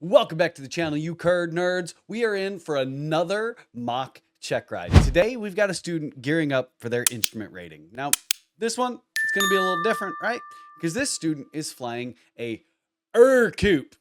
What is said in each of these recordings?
Welcome back to the channel, you Kurd nerds. We are in for another mock check ride. Today, we've got a student gearing up for their instrument rating. Now, this one, it's going to be a little different, right? Because this student is flying a Ercoupe.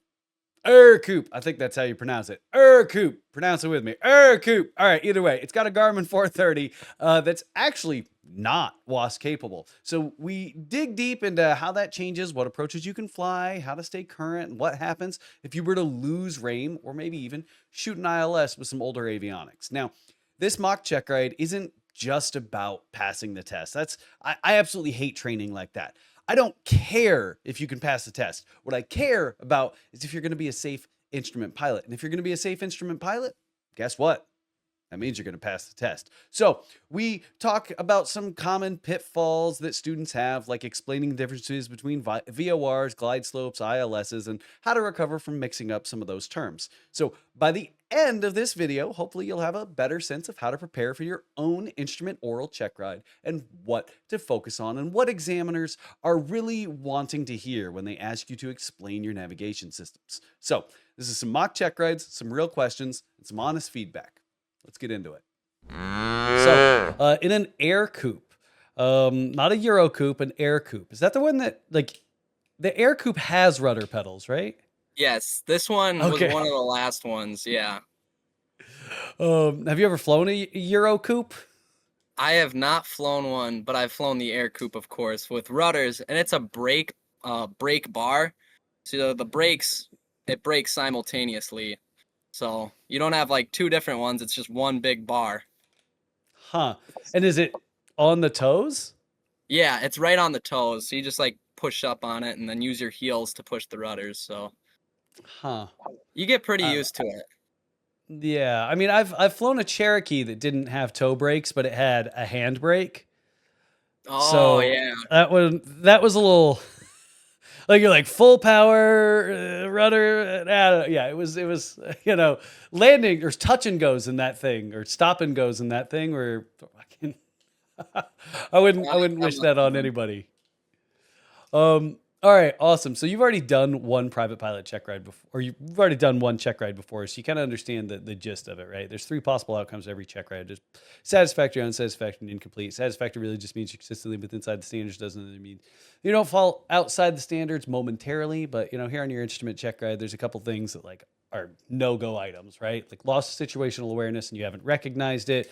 Ercoupe. I think that's how you pronounce it. Ercoupe. Pronounce it with me. Ercoupe. All right, either way, it's got a Garmin 430 that's actually not WAAS capable. So we dig deep into how that changes, what approaches you can fly, how to stay current, and what happens if you were to lose RAIM or maybe even shoot an ILS with some older avionics. Now, this mock check ride isn't just about passing the test. I absolutely hate training like that. I don't care if you can pass the test. What I care about is if you're going to be a safe instrument pilot. And if you're going to be a safe instrument pilot, guess what? That means you're going to pass the test. So we talk about some common pitfalls that students have, like explaining the differences between VORs, glide slopes, ILSs, and how to recover from mixing up some of those terms. So by the end of this video, hopefully you'll have a better sense of how to prepare for your own instrument oral check ride and what to focus on and what examiners are really wanting to hear when they ask you to explain your navigation systems. So this is some mock check rides, some real questions, and some honest feedback. Let's get into it. So, in an Ercoupe, not a Eurocoupe, an Ercoupe. Is that the one that, like, the Ercoupe has rudder pedals, right? Yes, this one was one of the last ones. Yeah. Have you ever flown a Eurocoupe? I have not flown one, but I've flown the Ercoupe, of course, with rudders, and it's a brake bar. So the brakes, it brakes simultaneously. So you don't have like two different ones. It's just one big bar. Huh. And is it on the toes? Yeah, it's right on the toes. So you just like push up on it and then use your heels to push the rudders. So you get pretty used to it. Yeah. I mean, I've flown a Cherokee that didn't have toe brakes, but it had a hand brake. Oh, so yeah. That was a little like you're like full power rudder. Yeah, it was landing or touch and goes in that thing or stop and goes in that thing where I wouldn't wish that on anybody. All right, awesome. So you've already done one private pilot check ride before, or you've already done one check ride before, so you kind of understand the gist of it, right? There's three possible outcomes every check ride. There's satisfactory, unsatisfactory, and incomplete. Satisfactory really just means you're consistently within inside the standards. Doesn't really mean you don't fall outside the standards momentarily, but here on your instrument check ride, there's a couple things that like are no-go items, right? Like lost situational awareness and you haven't recognized it.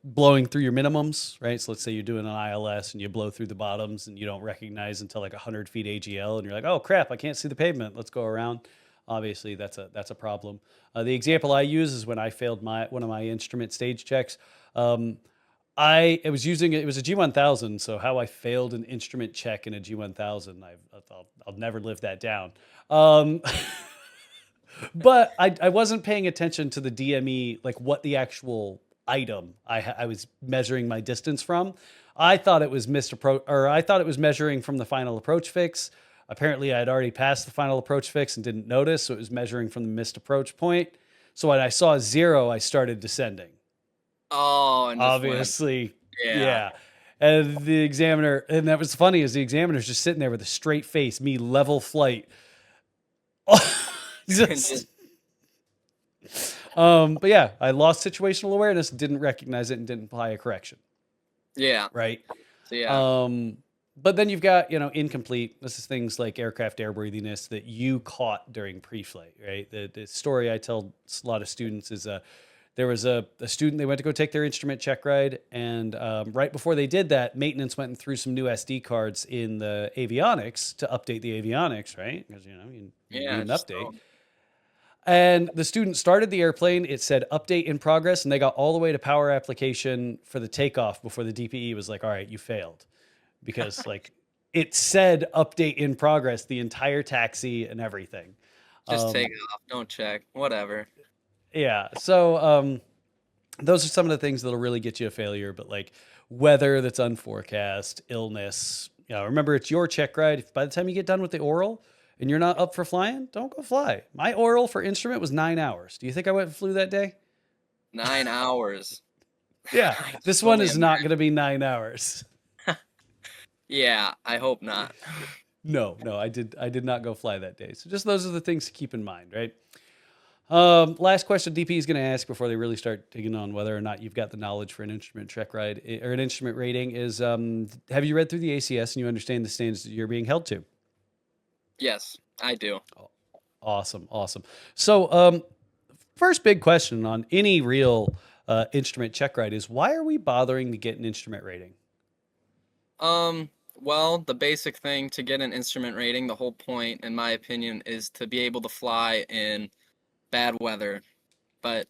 Blowing through your minimums, right? So let's say you're doing an ILS and you blow through the bottoms and you don't recognize until like 100 feet AGL and you're like, oh crap, I can't see the pavement. Let's go around. Obviously, that's a problem. The example I use is when I failed one of my instrument stage checks. It was a G1000. So how I failed an instrument check in a G1000, I'll never live that down. But I wasn't paying attention to the DME, like what the actual item I was measuring my distance from. I thought it was measuring from the final approach fix. Apparently I had already passed the final approach fix and didn't notice, so it was measuring from the missed approach point. So when I saw 0, I started descending. Oh, and obviously, yeah. And the examiner, and that was funny, is the examiner's just sitting there with a straight face, me level flight. But yeah, I lost situational awareness, didn't recognize it, and didn't apply a correction. Yeah. Right. So, yeah. But then you've got, incomplete. This is things like aircraft airworthiness that you caught during pre-flight, right? The story I tell a lot of students is there was a student, they went to go take their instrument check ride. And right before they did that, maintenance went and threw some new SD cards in the avionics to update the avionics, right? Because, you need an update. And the student started the airplane. It said update in progress, and they got all the way to power application for the takeoff before the DPE was like, all right, you failed. Because like it said update in progress the entire taxi and everything. Just take off, don't check, whatever. Yeah. So those are some of the things that'll really get you a failure, but like weather that's unforecast, illness. Remember, it's your check ride. By the time you get done with the oral, and you're not up for flying, don't go fly. My oral for instrument was 9 hours. Do you think I went and flew that day? 9 hours. Yeah, this one is not going to be 9 hours. Yeah, I hope not. No, I did not go fly that day. So just those are the things to keep in mind, right? Last question DP is going to ask before they really start digging on whether or not you've got the knowledge for an instrument check ride or an instrument rating is, have you read through the ACS and you understand the standards that you're being held to? Yes, I do. Awesome. Awesome. So, first big question on any real instrument check ride is why are we bothering to get an instrument rating? Well, the basic thing to get an instrument rating, the whole point, in my opinion, is to be able to fly in bad weather. But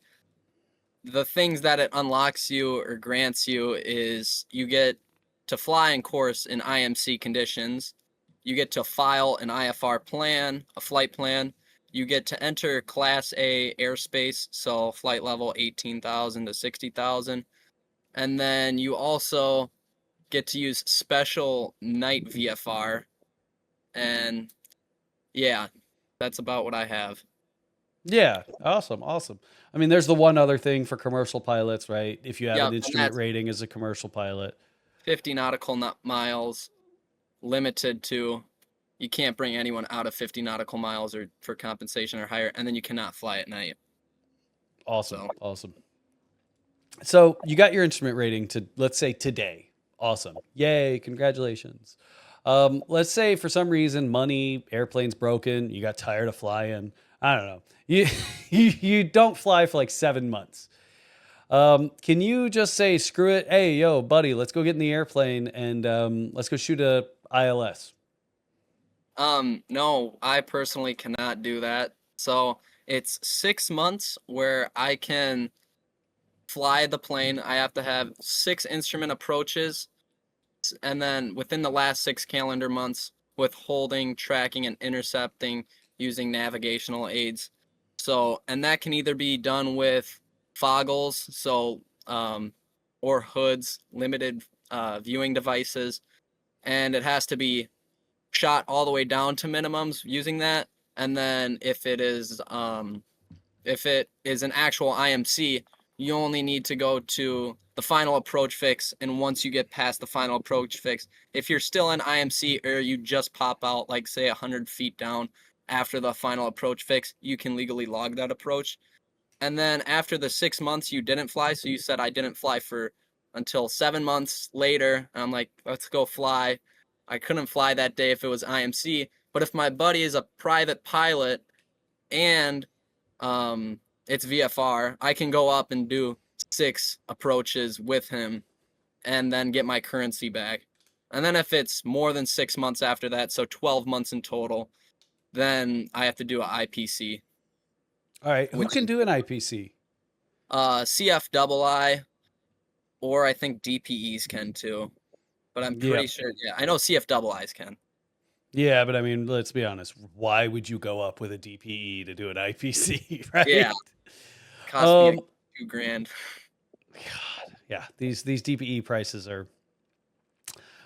the things that it unlocks you or grants you is you get to fly in course in IMC conditions. You get to file an IFR plan, a flight plan. You get to enter Class A airspace, so flight level 18,000 to 60,000. And then you also get to use special night VFR. And yeah, that's about what I have. Yeah, awesome, awesome. I mean, there's the one other thing for commercial pilots, right? If you have an Yep, and instrument that's rating as a commercial pilot. 50 nautical miles, limited to, you can't bring anyone out of 50 nautical miles or for compensation or higher, and then you cannot fly at night. Awesome, So awesome. So you got your instrument rating to, let's say, today. Awesome. Yay, congratulations. Let's say for some reason, money, airplane's broken, you got tired of flying. I don't know. You, you don't fly for like 7 months. Can you just say, screw it? Hey, yo, buddy, let's go get in the airplane and let's go shoot a ILS. no, I personally cannot do that. So it's 6 months where I can fly the plane. I have to have 6 instrument approaches, and then within the last 6 calendar months, withholding, tracking, and intercepting using navigational aids. So, and that can either be done with foggles, or hoods, limited viewing devices, and it has to be shot all the way down to minimums using that. And then if it is an actual IMC, you only need to go to the final approach fix. And once you get past the final approach fix, if you're still in IMC or you just pop out, like say 100 feet down after the final approach fix, you can legally log that approach. And then after the 6 months you didn't fly, so you said I didn't fly for until 7 months later, I'm like, let's go fly. I couldn't fly that day if it was IMC, but if my buddy is a private pilot and it's VFR, I can go up and do 6 approaches with him and then get my currency back. And then if it's more than 6 months after that, so 12 months in total, then I have to do an IPC, All right. Who which can is do an IPC? CFII, or I think DPEs can too. But I'm Yeah. pretty sure, yeah, I know CFIIs can. Yeah, but I mean, let's be honest. Why would you go up with a DPE to do an IPC, Yeah, right? cost me Um, like 2 grand. God, yeah, these DPE prices are.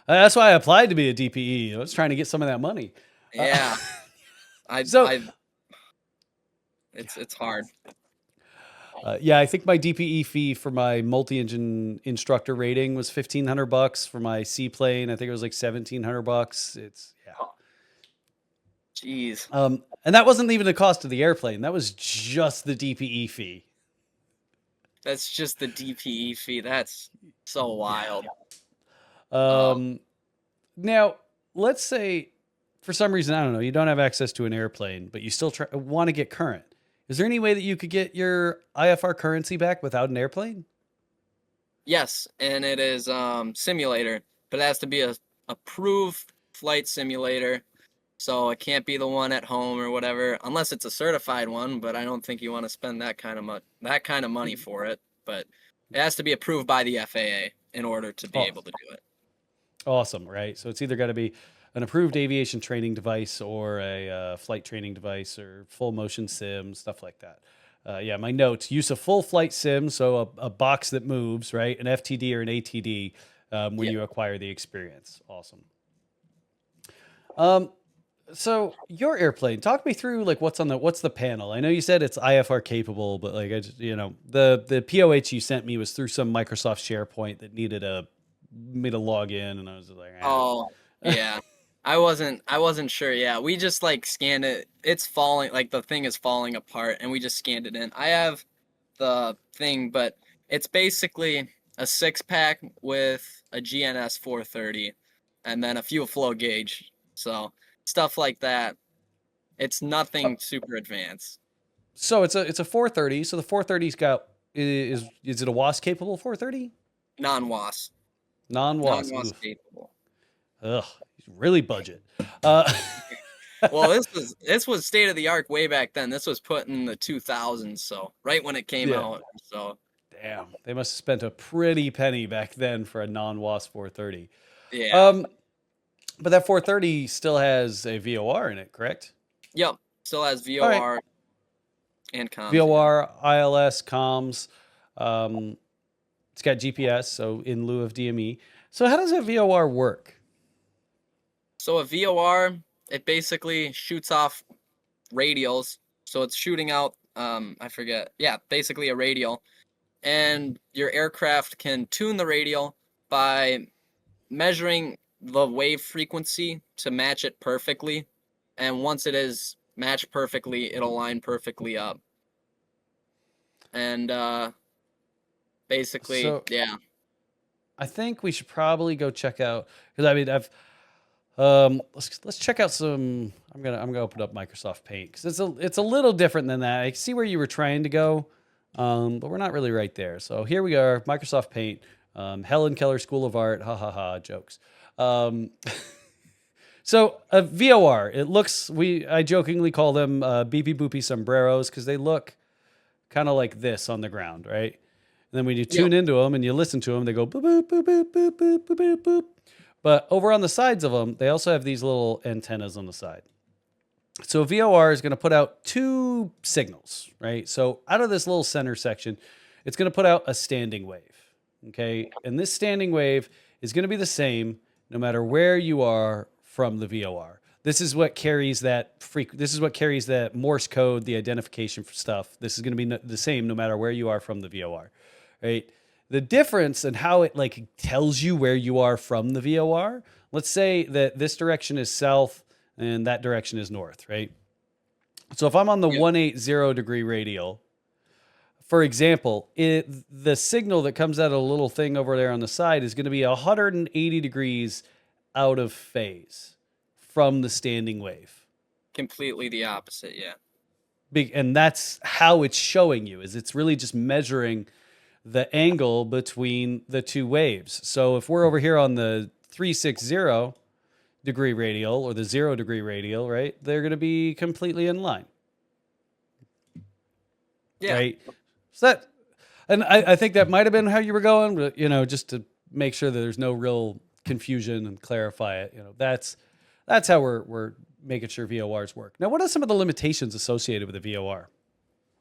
That's why I applied to be a DPE. I was trying to get some of that money. Yeah, I, So, I, it's hard. yeah, I think my DPE fee for my multi-engine instructor rating was $1,500 for my seaplane. I think it was like $1,700. It's yeah. Jeez. And that wasn't even the cost of the airplane. That was just the DPE fee. That's just the DPE fee. That's so wild. Um, Um, Now, let's say for some reason, I don't know, you don't have access to an airplane, but you still want to get current. Is there any way that you could get your IFR currency back without an airplane? yes, and it is simulator, but it has to be a approved flight simulator. So it can't be the one at home or whatever, unless it's a certified one, but I don't think you want to spend that kind of money for it. But it has to be approved by the FAA in order to be Oh, able to do it. awesome, right? So it's either got to be an approved aviation training device or a flight training device or full motion sim, stuff like that. Yeah, my notes use a full flight sim, so a box that moves, right? An FTD or an ATD when Yeah. you acquire the experience. Awesome. Um, so your airplane, talk me through like what's the panel? I know you said it's IFR capable, but like I just, the POH you sent me was through some Microsoft SharePoint that needed me to log in, and I was like, Oh, yeah. I wasn't sure. Yeah, we just like scanned it. It's falling, like the thing is falling apart, and we just scanned it in. I have the thing, but it's basically a 6-pack with a GNS 430, and then a fuel flow gauge. So stuff like that. It's nothing super advanced. So it's a 430. So the 430's got is it a WAAS capable 430? Non-WAAS, Non-WAAS. non-WAAS Oof. capable. Ugh. Really budget. Uh, Well, this was state of the art way back then. This was put in the 2000s, so right when it came yeah. out. So Damn. They must have spent a pretty penny back then for a non-WAAS 430. yeah, Um, but that 430 still has a VOR in it, correct? yep. Still has All right. VOR and comms. Yeah. VOR, ILS, comms. Um, it's got GPS, so in lieu of DME. So how does that VOR work? So a VOR, it basically shoots off radials. So it's shooting out, I forget. Yeah, basically a radial. And your aircraft can tune the radial by measuring the wave frequency to match it perfectly. And once it is matched perfectly, it'll line perfectly up. And basically, So yeah. I think we should probably go check out because I mean I've let's check out some. I'm gonna open up Microsoft Paint because it's a little different than that. I see where you were trying to go, but we're not really right there. So here we are, Microsoft Paint, Helen Keller School of Art, ha ha ha, jokes. Um, so a VOR, it looks I jokingly call them beepy boopy sombreros because they look kind of like this on the ground, right? And then when you Yep. tune into them and you listen to them, they go boop boop boop boop boop boop boop boop boop. But over on the sides of them, they also have these little antennas on the side. So VOR is going to put out two signals, right? So out of this little center section, it's going to put out a standing wave, okay? And this standing wave is going to be the same no matter where you are from the VOR. This is what carries that this is what carries that Morse code, the identification for stuff. This is going to be the same no matter where you are from the VOR, right? The difference and how it like tells you where you are from the VOR. Let's say that this direction is south and that direction is north, right? So if I'm on the Yep. 180 degree radial, for example, the signal that comes out of a little thing over there on the side is going to be 180 degrees out of phase from the standing wave. Completely the opposite. Yeah. And that's how it's showing you is it's really just measuring the angle between the two waves. So if we're over here on the 360 degree radial or the 0 degree radial, right? They're going to be completely in line. Yeah. Right. So that, and I think that might have been how you were going, but just to make sure that there's no real confusion and clarify it, that's how we're making sure VORs work. Now, what are some of the limitations associated with a VOR?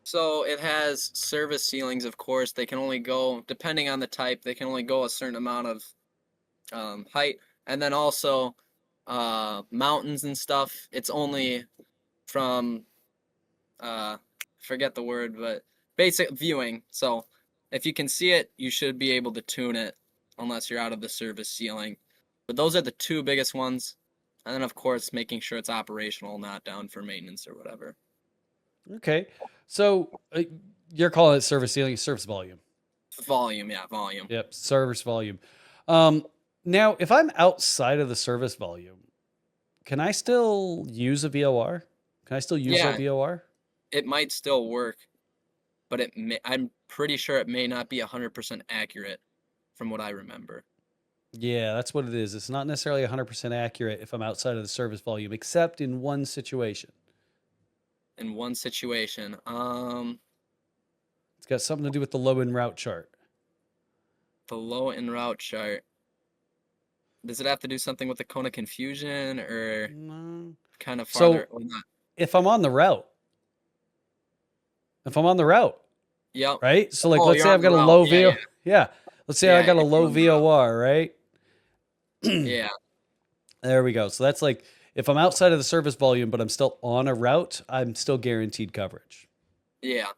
So it has service ceilings, of course. They can only go, depending on the type, they can only go a certain amount of height. And then also mountains and stuff. It's only from, forget the word, but basic viewing. So if you can see it, you should be able to tune it unless you're out of the service ceiling. But those are the two biggest ones. And then, of course, making sure it's operational, not down for maintenance or whatever. Okay. So you're calling it service ceiling, service volume. Volume, yeah, volume. Yep, service volume. Now, if I'm outside of the service volume, can I still use a VOR? Can I still use Yeah, a VOR? it might still work, but I'm pretty sure it may not be 100% accurate from what I remember. Yeah, that's what it is. It's not necessarily 100% accurate if I'm outside of the service volume, except in one situation. In one situation, It's got something to do with the low in route chart. the low en route chart. Does it have to do something with the cone of confusion or No. kind of So farther or not? if I'm on the route, Yep. right? So like, Oh, let's you're say on I've the got a route. low Yeah, yeah. Yeah. Let's say I Yeah, got a if you're low on the route. VOR, right? Yeah. There we go. So that's like if I'm outside of the service volume, but I'm still on a route, I'm still guaranteed coverage. Yeah.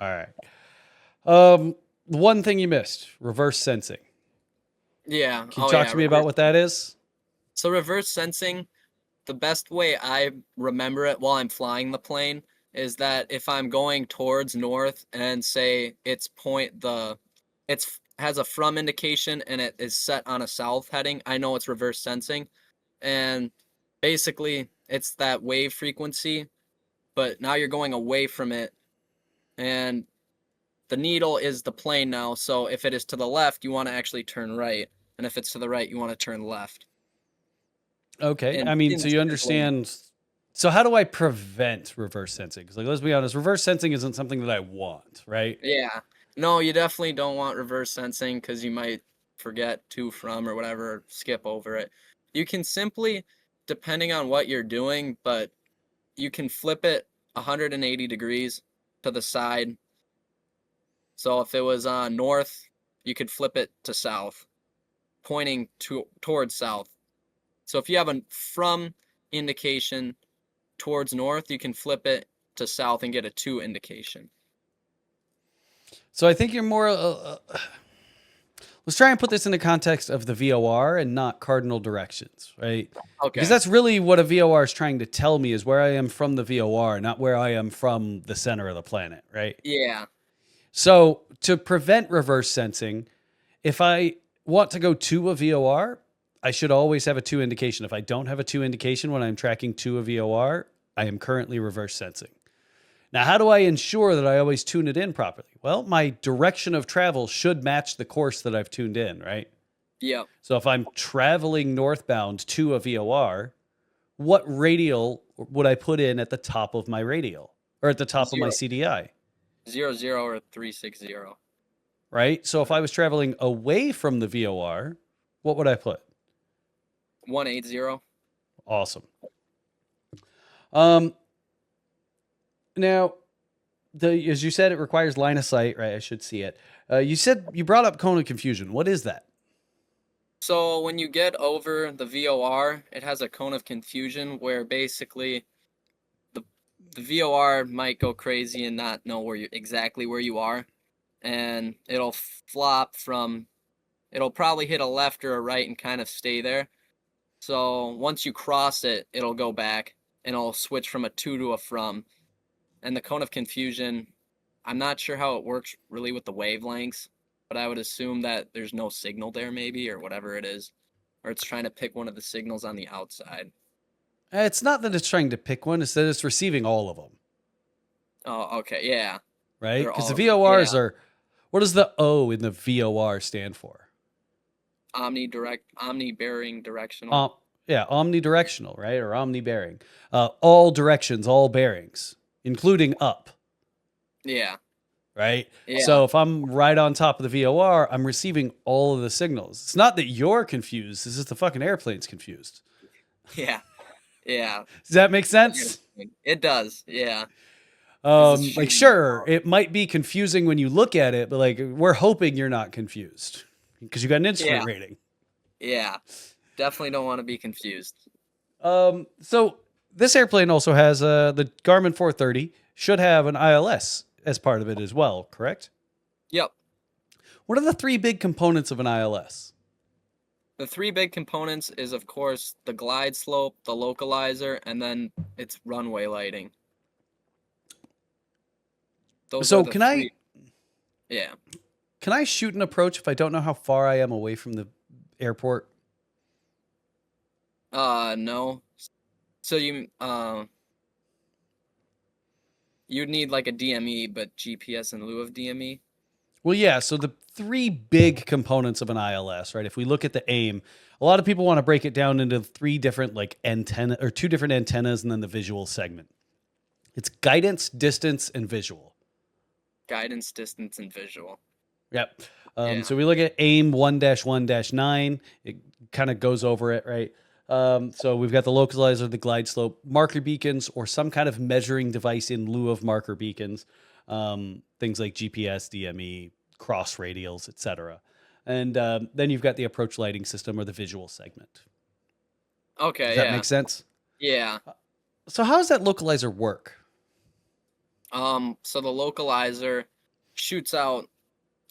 All right. One thing you missed, reverse sensing. Yeah. Can you Oh, talk yeah. to me about Reverse. what that is? So reverse sensing, the best way I remember it while I'm flying the plane is that if I'm going towards north and say it's has a from indication and it is set on a south heading, I know it's reverse sensing. And basically it's that wave frequency, but now you're going away from it, and the needle is the plane now. So if it is to the left, you want to actually turn right, and if it's to the right, you want to turn left. Okay. And I mean, so you instinctively, understand. So how do I prevent reverse sensing? Because, like, let's be honest, reverse sensing isn't something that I want, right? yeah. No, you definitely don't want reverse sensing because you might forget to, from, or whatever, or skip over it. You can simply, depending on what you're doing, but you can flip it 180 degrees to the side. So if it was north, you could flip it to south, pointing towards south. So if you have a from indication towards north, you can flip it to south and get a to indication. So I think you're more. Let's try and put this in the context of the VOR and not cardinal directions, right? Because Okay. that's really what a VOR is trying to tell me is where I am from the VOR, not where I am from the center of the planet, right? Yeah. So to prevent reverse sensing, if I want to go to a VOR, I should always have a to indication. If I don't have a to indication when I'm tracking to a VOR, I am currently reverse sensing. Now, how do I ensure that I always tune it in properly? Well, my direction of travel should match the course that I've tuned in, right? Yep. So if I'm traveling northbound to a VOR, what radial would I put in at the top of my radial or at the top of my 0, CDI? 00 or 360. Right? So if I was traveling away from the VOR, what would I put? 180. Awesome. Now, as you said, it requires line of sight, right? I should see it. You said you brought up cone of confusion. What is that? So when you get over the VOR, it has a cone of confusion where basically the the VOR might go crazy and not know exactly where you are, and it'll flop from. It'll probably hit a left or a right and kind of stay there. So once you cross it, it'll go back and it'll switch from a to a from. And the cone of confusion, I'm not sure how it works really with the wavelengths, but I would assume that there's no signal there, maybe, or whatever it is, or it's trying to pick one of the signals on the outside. It's not that it's trying to pick one, it's that it's receiving all of them, Oh, okay, yeah, right? they're Because the all, VORs yeah, are, what does the O in the VOR stand for? omni-bearing directional. Yeah, omnidirectional, right? Or omni-bearing. All directions, all bearings, including up, Yeah, right? yeah, So if I'm right on top of the VOR, I'm receiving all of the signals. It's not that you're confused, it's just the fucking airplane's confused. yeah, yeah. Does that make sense? It does, yeah, because it's Like, shooting sure, out. it might be confusing when you look at it, but like, we're hoping you're not confused because you got an instrument Yeah, rating. yeah. Definitely don't want to be confused. So this airplane also has the Garmin 430 should have an ILS as part of it as well, correct? Yep. What are the three big components of an ILS? The three big components is, of course, the glide slope, the localizer, and then its runway lighting. Those are So the three. Yeah. can I shoot an approach if I don't know how far I am away from the airport? No. So you'd need like a DME, but GPS in lieu of DME. Well, yeah. So the three big components of an ILS, right? If we look at the AIM, a lot of people want to break it down into three different like antenna or two different antennas and then the visual segment. It's guidance, distance, and visual. Guidance, distance, and visual. Yep. Yeah. So we look at AIM 1-1-9. It kind of goes over it, right? So we've got the localizer, the glide slope, marker beacons, or some kind of measuring device in lieu of marker beacons. Things like GPS, DME, cross radials, etc. And then you've got the approach lighting system or the visual segment. Does Okay, that yeah. make sense? Yeah. So how does that localizer work? So the localizer shoots out,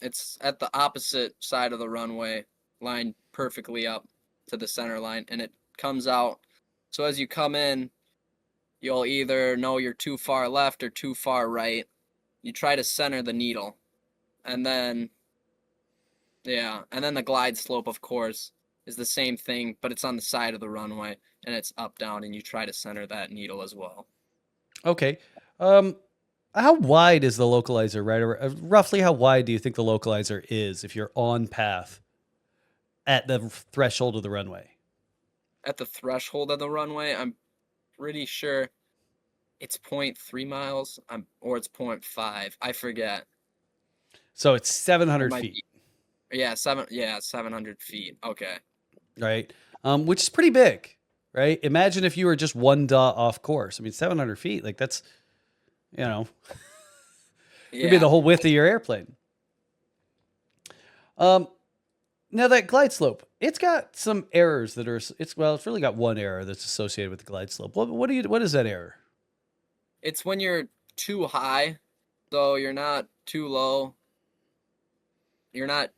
it's at the opposite side of the runway, lined perfectly up to the center line, and it comes out. So as you come in, you'll either know you're too far left or too far right. You try to center the needle. And then, yeah, and then the glide slope, of course, is the same thing, but it's on the side of the runway, and it's up, down, and you try to center that needle as well. Okay. How wide is the localizer, right? Or roughly how wide do you think the localizer is if you're on path at the threshold of the runway? At the threshold of the runway, I'm pretty sure it's 0.3 miles, or it's 0.5. I forget. So it's 700 feet. Yeah, 700 feet. Okay. Right. Which is pretty big, right? Imagine if you were just one dot off course. I mean, 700 feet, like that's, could be the whole width of your airplane. Now that glide slope, it's got some errors that are, it's really got one error that's associated with the glide slope. What is that error? It's when you're too high, so you're not too low. You're not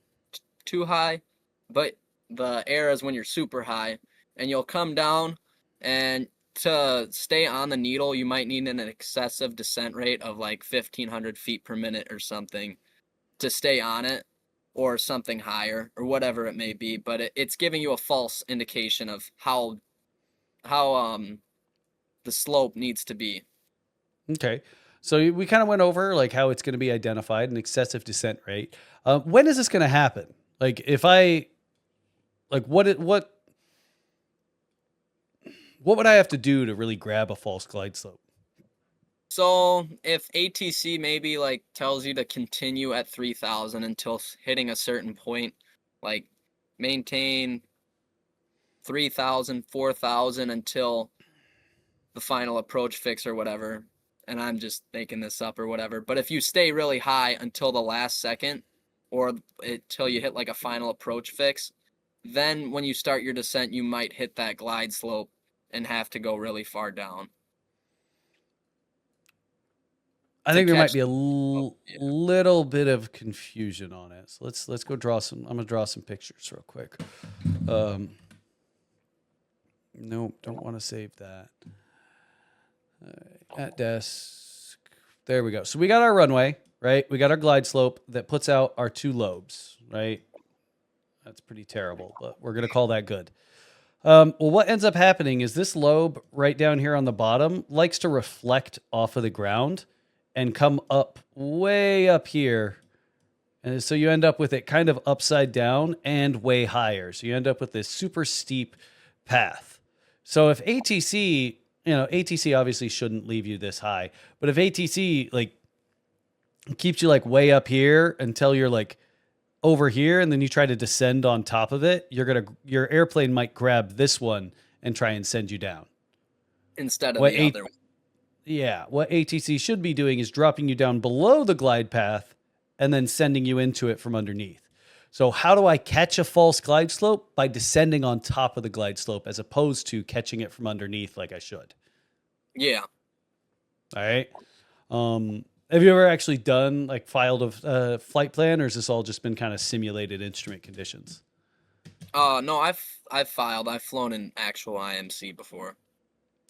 too high, but the error is when you're super high, and you'll come down, and to stay on the needle, you might need an excessive descent rate of like 1,500 feet per minute or something to stay on it, or something higher, or whatever it may be. But it's giving you a false indication of how the slope needs to be. Okay. So we kind of went over like how it's going to be identified, an excessive descent rate. When is this going to happen? Like if I, like what would I have to do to really grab a false glide slope? So if ATC maybe like tells you to continue at 3,000 until hitting a certain point, like maintain 3,000, 4,000 until the final approach fix or whatever, and I'm just making this up or whatever, but if you stay really high until the last second or until you hit like a final approach fix, then when you start your descent, you might hit that glide slope and have to go really far down. I think there might be a little bit of confusion on it. So let's go draw some. I'm gonna draw some pictures real quick. Nope, don't want to save that. At desk. There we go. So we got our runway, right? We got our glide slope that puts out our two lobes, right? That's pretty terrible, but we're gonna call that good. Well, what ends up happening is this lobe right down here on the bottom likes to reflect off of the ground and come up way up here. And so you end up with it kind of upside down and way higher. So you end up with this super steep path. So if ATC, ATC obviously shouldn't leave you this high, but if ATC like keeps you like way up here until you're like over here and then you try to descend on top of it, your airplane might grab this one and try and send you down. Instead of the other one. Yeah, what ATC should be doing is dropping you down below the glide path and then sending you into it from underneath. So how do I catch a false glide slope? By descending on top of the glide slope as opposed to catching it from underneath like I should. Yeah. All right. Have you ever actually done like filed a flight plan, or has this all just been kind of simulated instrument conditions? No, I've filed. I've flown in actual IMC before.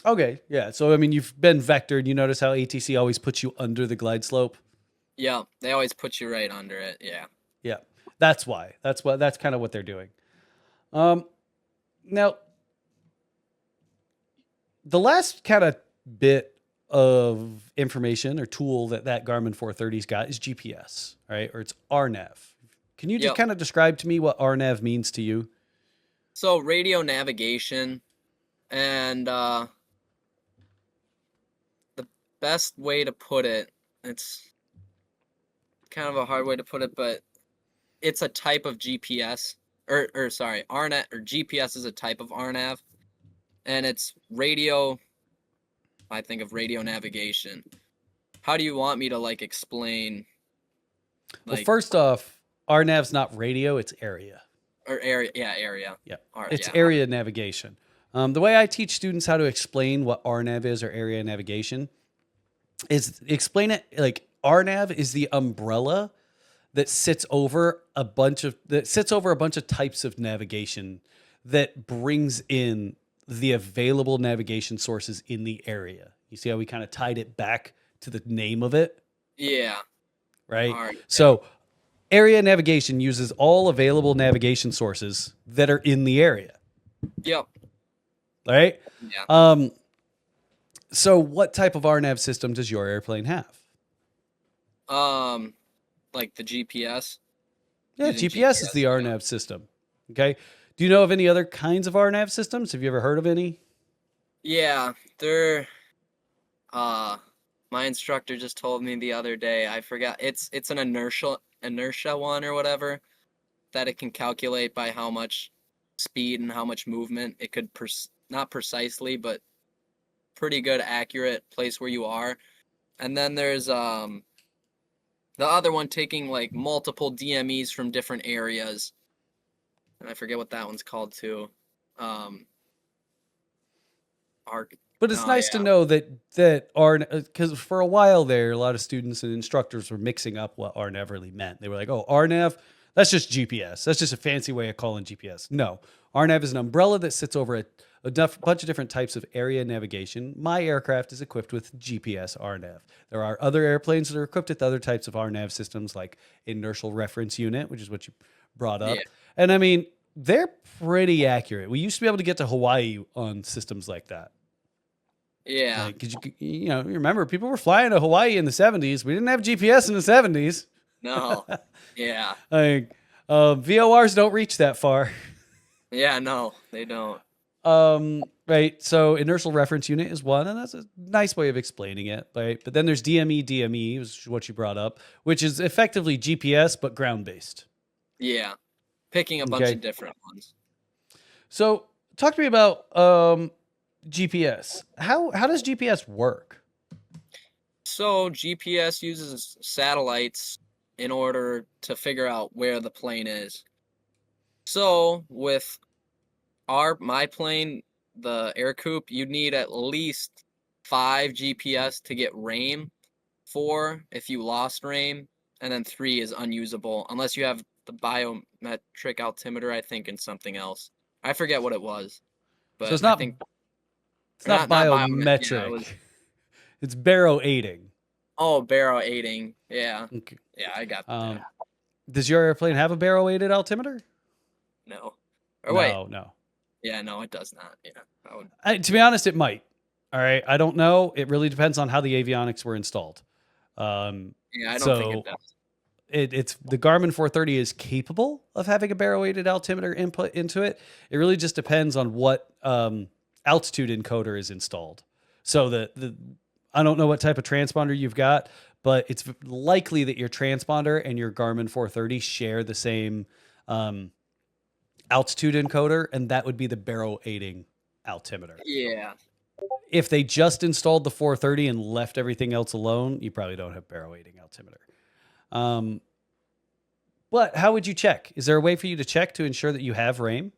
Okay, yeah. So I mean, you've been vectored. You notice how ATC always puts you under the glide slope? Yeah, they always put you right under it. Yeah. Yeah, that's why. That's kind of what they're doing. Now, the last kind of bit of information or tool that Garmin 430's got is GPS, right? Or it's RNAV. Can you just kind of describe to me what RNAV means to you? So radio navigation, and the best way to put it, it's kind of a hard way to put it, but it's a type of GPS, or sorry, RNAV, or GPS is a type of RNAV, and it's radio. I think of radio navigation. How do you want me to like explain? Well, first off, RNAV's not radio; it's area. Or area, yeah, area. Yeah, it's area navigation. The way I teach students how to explain what RNAV is or area navigation is explain it like RNAV is the umbrella that sits over a bunch of types of navigation that brings in the available navigation sources in the area. You see how we kind of tied it back to the name of it, Yeah. right? All right. So area navigation uses all available navigation sources that are in the area, Yep. right? Yeah. So what type of RNAV system does your airplane have? Like the GPS. Yeah, Using GPS is the yeah. RNAV system. Okay. Do you know of any other kinds of RNAV systems? Have you ever heard of any? Yeah, they're my instructor just told me the other day. I forgot. It's an inertia one or whatever that it can calculate by how much speed and how much movement it could not precisely, but pretty good accurate place where you are. And then there's the other one taking like multiple DMEs from different areas. And I forget what that one's called too. Um Arc But it's Oh nice to yeah. know that RNAV, because for a while there, a lot of students and instructors were mixing up what RNAV really meant. They were like, "Oh, RNAV, that's just GPS. That's just a fancy way of calling GPS." No, RNAV is an umbrella that sits over a bunch of different types of area navigation. My aircraft is equipped with GPS RNAV. There are other airplanes that are equipped with other types of RNAV systems, like inertial reference unit, which is what you brought up. Yeah. And I mean, they're pretty accurate. We used to be able to get to Hawaii on systems like that. Yeah. Like, cause you know, you remember people were flying to Hawaii in the 70s. We didn't have GPS in the 70s. No. Yeah. Like, VORs don't reach that far. Yeah, no, they don't. Right. So inertial reference unit is one, and that's a nice way of explaining it. Right. But then there's DME, which is what you brought up, which is effectively GPS, but ground based. Yeah. Picking a bunch Okay. of different ones. So talk to me about, GPS. How does GPS work? So GPS uses satellites in order to figure out where the plane is. So with my plane, the Ercoupe, you need at least 5 GPS to get RAIM, 4 if you lost RAIM, and then 3 is unusable unless you have the biometric altimeter, I think, and something else. I forget what it was, So but it's I not think not biomet. Yeah, it biometric. was. It's baro aiding. Oh, barrel aiding. Yeah, Okay. yeah, I got Um, that. does your airplane have a baro aided altimeter? No, or wait, No. yeah, no, it does not. Yeah, I would. To be honest, it might. All right. I don't know. It really depends on how the avionics were installed. Um, Yeah, I don't think it so does. it's the Garmin 430 is capable of having a baro aided altimeter input into it. It really just depends on what altitude encoder is installed. So the I don't know what type of transponder you've got, but it's likely that your transponder and your Garmin 430 share the same altitude encoder, and that would be the baro aiding altimeter. Yeah, If they just installed the 430 and left everything else alone, you probably don't have baro aiding altimeter. But how would you check? Is there a way for you to check to ensure that you have RAIM?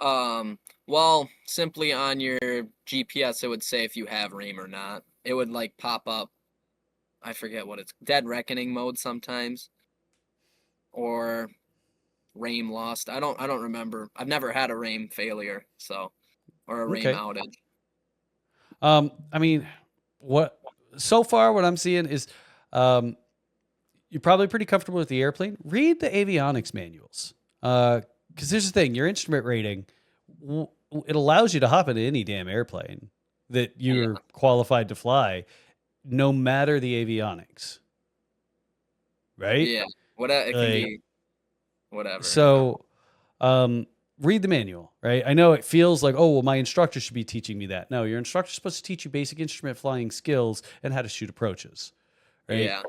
Well, simply on your GPS, it would say if you have RAIM or not. It would like pop up. I forget what it's dead reckoning mode sometimes, or RAIM lost. I don't remember. I've never had a RAIM failure, so or a RAIM Okay. outage. I mean, what so far what I'm seeing is you're probably pretty comfortable with the airplane. Read the avionics manuals. Because here's the thing, your instrument rating, it allows you to hop into any damn airplane that you're qualified to fly, no matter the avionics. Right? Yeah, it can Like, be whatever. so, read the manual, right? I know it feels like, oh, well, my instructor should be teaching me that. No, your instructor's supposed to teach you basic instrument flying skills and how to shoot approaches, right? Yeah.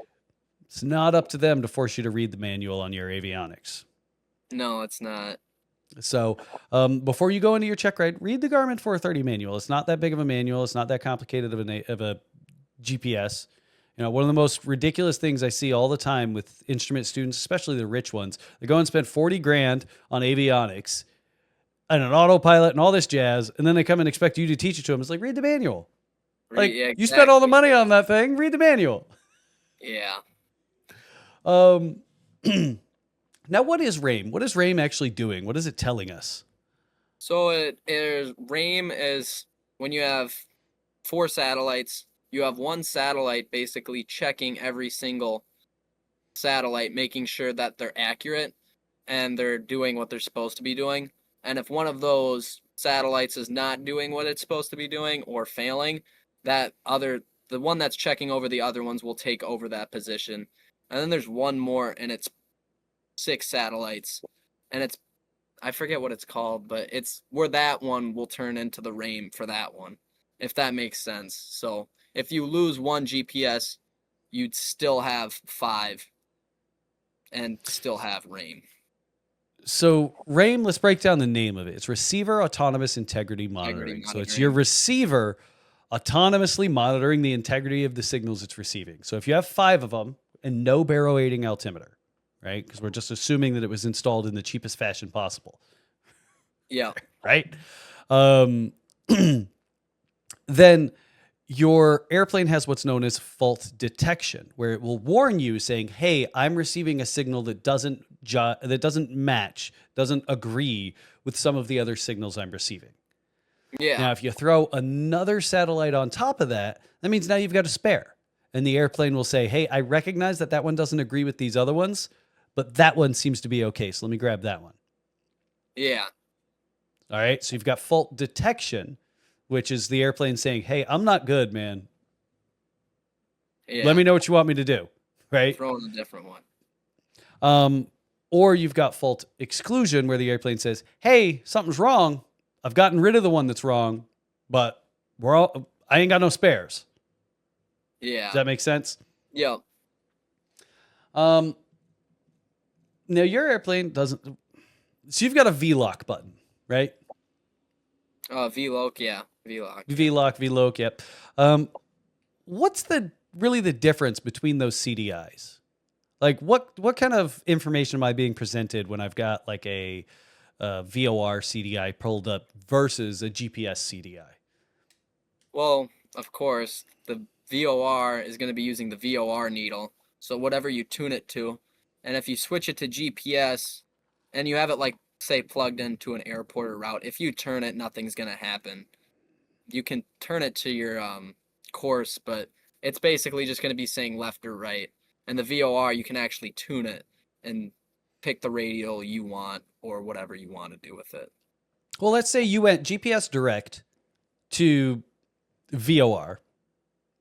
It's not up to them to force you to read the manual on your avionics. No, it's not. So, before you go into your check ride, read the Garmin 430 manual. It's not that big of a manual. It's not that complicated of a GPS. You know, one of the most ridiculous things I see all the time with instrument students, especially the rich ones, they go and spend 40 grand on avionics and an autopilot and all this jazz, and then they come and expect you to teach it to them. It's like, read the manual. Like, Yeah, you spent all the exactly. money on that thing, read the manual. Yeah. Now, what is RAIM? What is RAIM actually doing? What is it telling us? So it is RAIM is when you have 4 satellites, you have one satellite basically checking every single satellite, making sure that they're accurate and they're doing what they're supposed to be doing. And if one of those satellites is not doing what it's supposed to be doing or failing, the one that's checking over the other ones will take over that position. And then there's one more, and it's 6 satellites, and I forget what it's called, but it's where that one will turn into the RAIM for that one, if that makes sense. So if you lose one GPS, you'd still have 5 and still have RAIM. So RAIM, let's break down the name of it. It's Receiver Autonomous Integrity Monitoring. So it's your receiver autonomously monitoring the integrity of the signals it's receiving. So if you have 5 of them and no baroating altimeter, right? Because we're just assuming that it was installed in the cheapest fashion possible. Yeah. Right? Then your airplane has what's known as fault detection, where it will warn you saying, hey, I'm receiving a signal that doesn't match, doesn't agree with some of the other signals I'm receiving. Yeah. Now, if you throw another satellite on top of that, that means now you've got a spare. And the airplane will say, hey, I recognize that one doesn't agree with these other ones, but that one seems to be okay. So let me grab that one. Yeah. All right. So you've got fault detection, which is the airplane saying, hey, I'm not good, man. Yeah. Let me know what you want me to do. Right. Throwing a different one. Or you've got fault exclusion, where the airplane says, hey, something's wrong. I've gotten rid of the one that's wrong, but I ain't got no spares. Yeah. Does that make sense? Yeah. Now your airplane doesn't. So you've got a VLOC button, right? VLOC, yeah. VLOC. VLOC, VLOC, yep. What's really the difference between those CDIs? Like what kind of information am I being presented when I've got like a VOR CDI pulled up versus a GPS CDI? Well, of course, the VOR is going to be using the VOR needle. So whatever you tune it to, and if you switch it to GPS and you have it like say plugged into an airport or route, if you turn it, nothing's going to happen. You can turn it to your course, but it's basically just going to be saying left or right. And the VOR, you can actually tune it and pick the radial you want or whatever you want to do with it. Well, let's say you went GPS direct to VOR,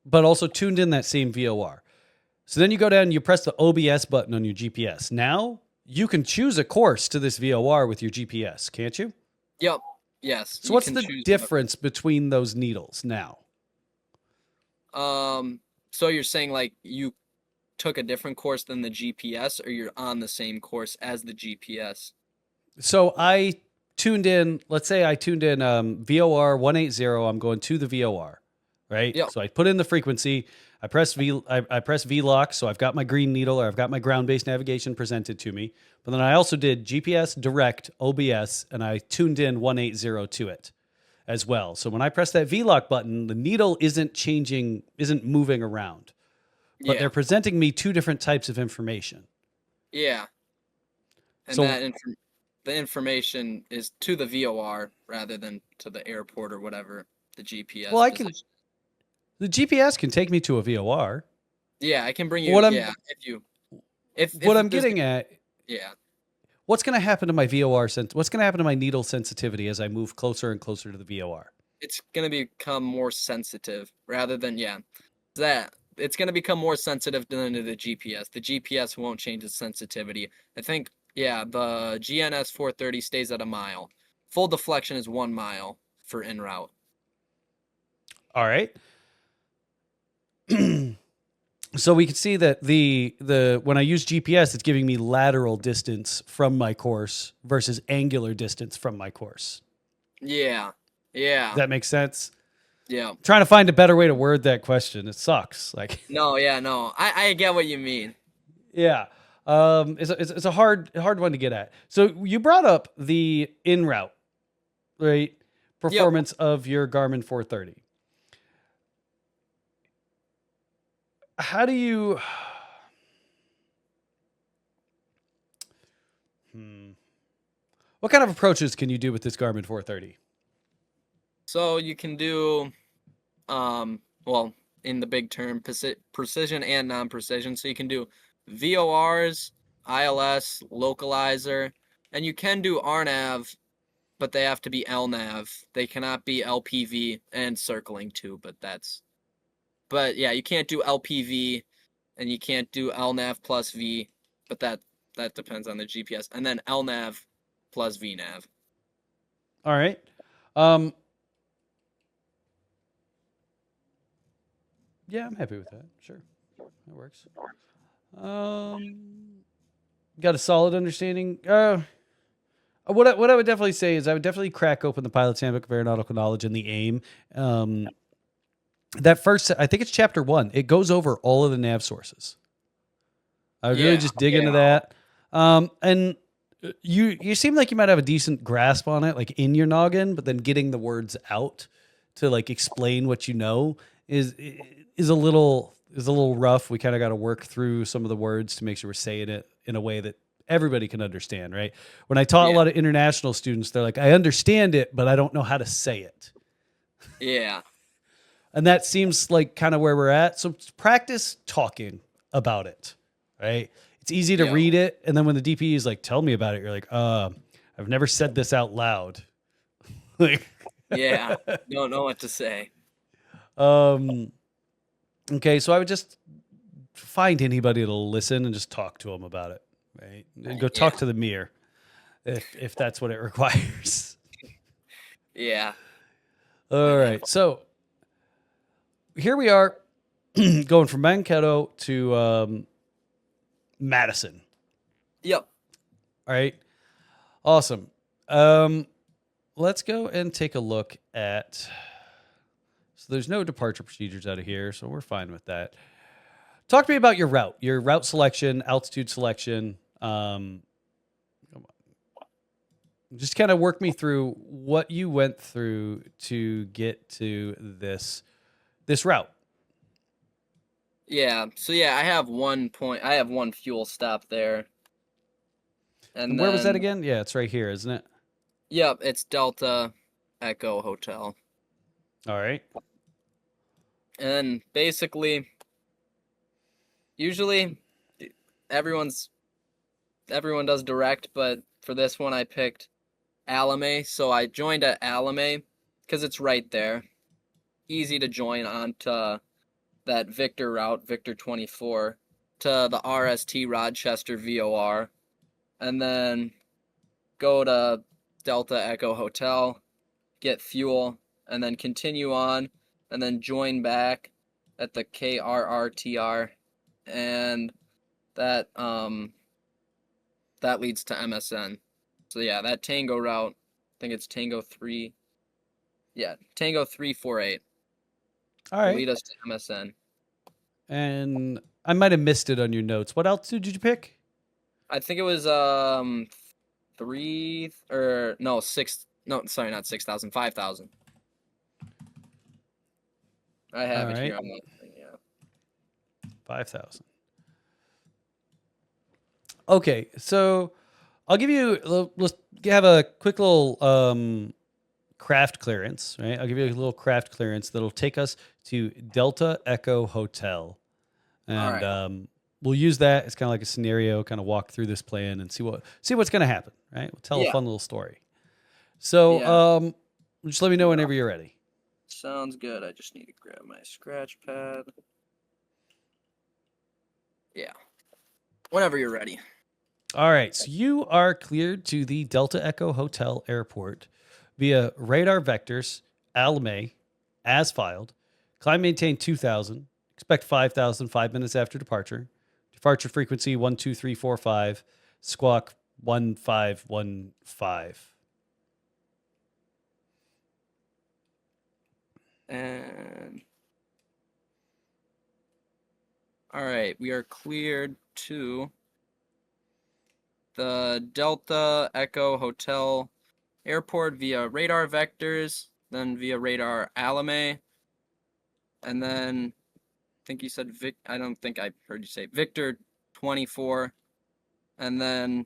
but also tuned in that same VOR. So then you go down and you press the OBS button on your GPS. Now you can choose a course to this VOR with your GPS, can't you? Yep. Yes. So what's the difference between those needles now? So you're saying like you took a different course than the GPS, or you're on the same course as the GPS? So I tuned in, let's say I tuned in VOR 180, I'm going to the VOR, right? Yep. So I put in the frequency, I press VLOC, so I've got my green needle, or I've got my ground-based navigation presented to me. But then I also did GPS direct OBS, and I tuned in 180 to it as well. So when I press that VLOC button, the needle isn't moving around. But they're presenting me 2 different types of information. Yeah. And so the information is to the VOR rather than to the airport or whatever the GPS. Well, the GPS can take me to a VOR. Yeah, I can bring you. What I'm getting at. Yeah. What's going to happen to my VOR what's going to happen to my needle sensitivity as I move closer and closer to the VOR? It's going to become more sensitive rather than it's going to become more sensitive than the GPS. The GPS won't change its sensitivity. I think, the GNS 430 stays at a mile. Full deflection is 1 mile for en route. All right. So we can see that when I use GPS, it's giving me lateral distance from my course versus angular distance from my course. Yeah. Yeah. Does that make sense? Yeah. I'm trying to find a better way to word that question. It sucks. Like no. I get what you mean. Yeah. It's a hard one to get at. So you brought up the en route, right? Performance of your Garmin 430. How do you What kind of approaches can you do with this Garmin 430? So you can do, well, in the big term, precision and non-precision. So you can do VORs, ILS, localizer, and you can do RNAV, but they have to be LNAV. They cannot be LPV and circling too, but yeah, you can't do LPV and you can't do LNAV plus V, but that depends on the GPS. And then LNAV plus VNAV. All right. Um, yeah, I'm happy with that. Sure, that works. Got a solid understanding. What I would definitely say is I would definitely crack open the Pilot's Handbook of Aeronautical Knowledge and the AIM. That first, I think it's chapter 1. It goes over all of the nav sources. I would really Yeah, just dig into that. And you seem like you might have a decent grasp on it, like in your noggin, but then getting the words out to like explain what you know is a little rough. We kind of got to work through some of the words to make sure we're saying it in a way that everybody can understand, right? When I taught a yeah, lot of international students, they're like, I understand it, but I don't know how to say it. yeah, And that seems like kind of where we're at. So practice talking about it, right? It's easy to yeah, read it. And then when the DP is like, tell me about it, you're like, I've never said this out loud. Like, yeah. Don't know what to say. um, okay. So I would just find anybody to listen and just talk to them about it, right? And go Yeah, talk to the mirror if that's what it requires. yeah. All Might have. right. So here we are going from Mankato to Madison. Yep. All right. Awesome. Let's go and take a look at. So there's no departure procedures out of here, so we're fine with that. Talk to me about your route selection, altitude selection. Come on. Just kind of work me through what you went through to get to this route. Yeah. So yeah, I have one point. I have one fuel stop there, And and where was that then again? Yeah, it's right here, isn't it? yep, it's Delta Echo Hotel, All right. and then basically, usually, everyone's everyone does direct, but for this one I picked Alame. So I joined at Alame because it's right there, easy to join onto that Victor route, Victor 24, to the RST Rochester VOR, and then go to Delta Echo Hotel, get fuel, and then continue on, and then join back at the KRRTR, and that that leads to MSN. So yeah, that Tango route, I think it's Tango 3. Yeah, Tango 348 All will right. lead us to MSN. And I might have missed it on your notes. What altitude did you pick? I think it was 3 or no 6. No, sorry, not 6,000, 5,000. I All have it here right. on the thing, yeah. 5,000. Okay, so I'll give you. Let's have a quick little craft clearance, right? I'll give you a little craft clearance that'll take us to Delta Echo Hotel, All and right. we'll use that as kind of like a scenario, kind of walk through this plan and see what's going to happen, right? We'll tell a Yeah. fun little story. So, Yeah. just let me know whenever you're ready. Sounds good. I just need to grab my scratch pad. Yeah. Whenever you're ready. All right, so you are cleared to the Delta Echo Hotel Airport via radar vectors, Alame, as filed. Climb maintain 2,000. Expect 5,000 5 minutes after departure. Departure frequency 12345. Squawk 1515. And all right, we are cleared to the Delta Echo Hotel Airport via radar vectors, then via radar Alame, and then I think you said I don't think I heard you say Victor 24, and then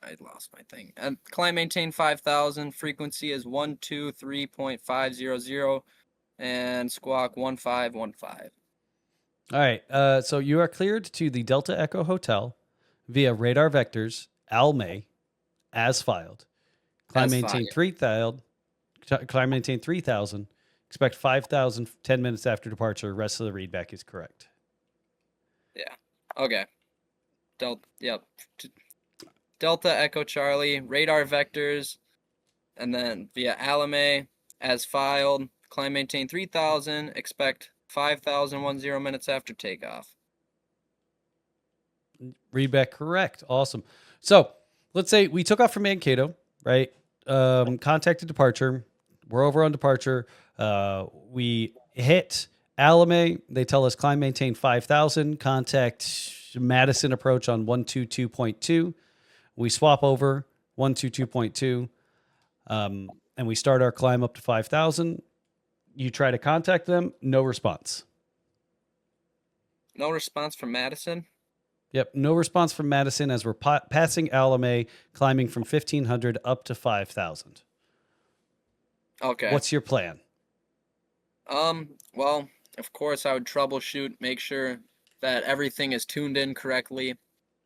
I lost my thing. And climb maintain 5,000. Frequency is 123.500 and squawk 1515. All right. So you are cleared to the Delta Echo Hotel via radar vectors, ALME, as filed. Climb As maintain filed. 3,000. Climb maintain 3,000. Expect 5,000 10 minutes after departure. Rest of the readback is correct. Yeah. Okay. Yep. Delta Echo Charlie, radar vectors, and then via Alame, as filed. Climb maintain 3,000. Expect 5,010 minutes after takeoff. Readback correct. Awesome. So let's say we took off from Mankato, right? Contacted departure. We're over on departure. We hit Alame. They tell us climb maintain 5,000. Contact Madison approach on 122.2. We swap over 122.2. And we start our climb up to 5,000. You try to contact them, no response. No response from Madison? Yep, no response from Madison as we're passing Alame, climbing from 1,500 up to 5,000. Okay. What's your plan? Well, of course I would troubleshoot, make sure that everything is tuned in correctly,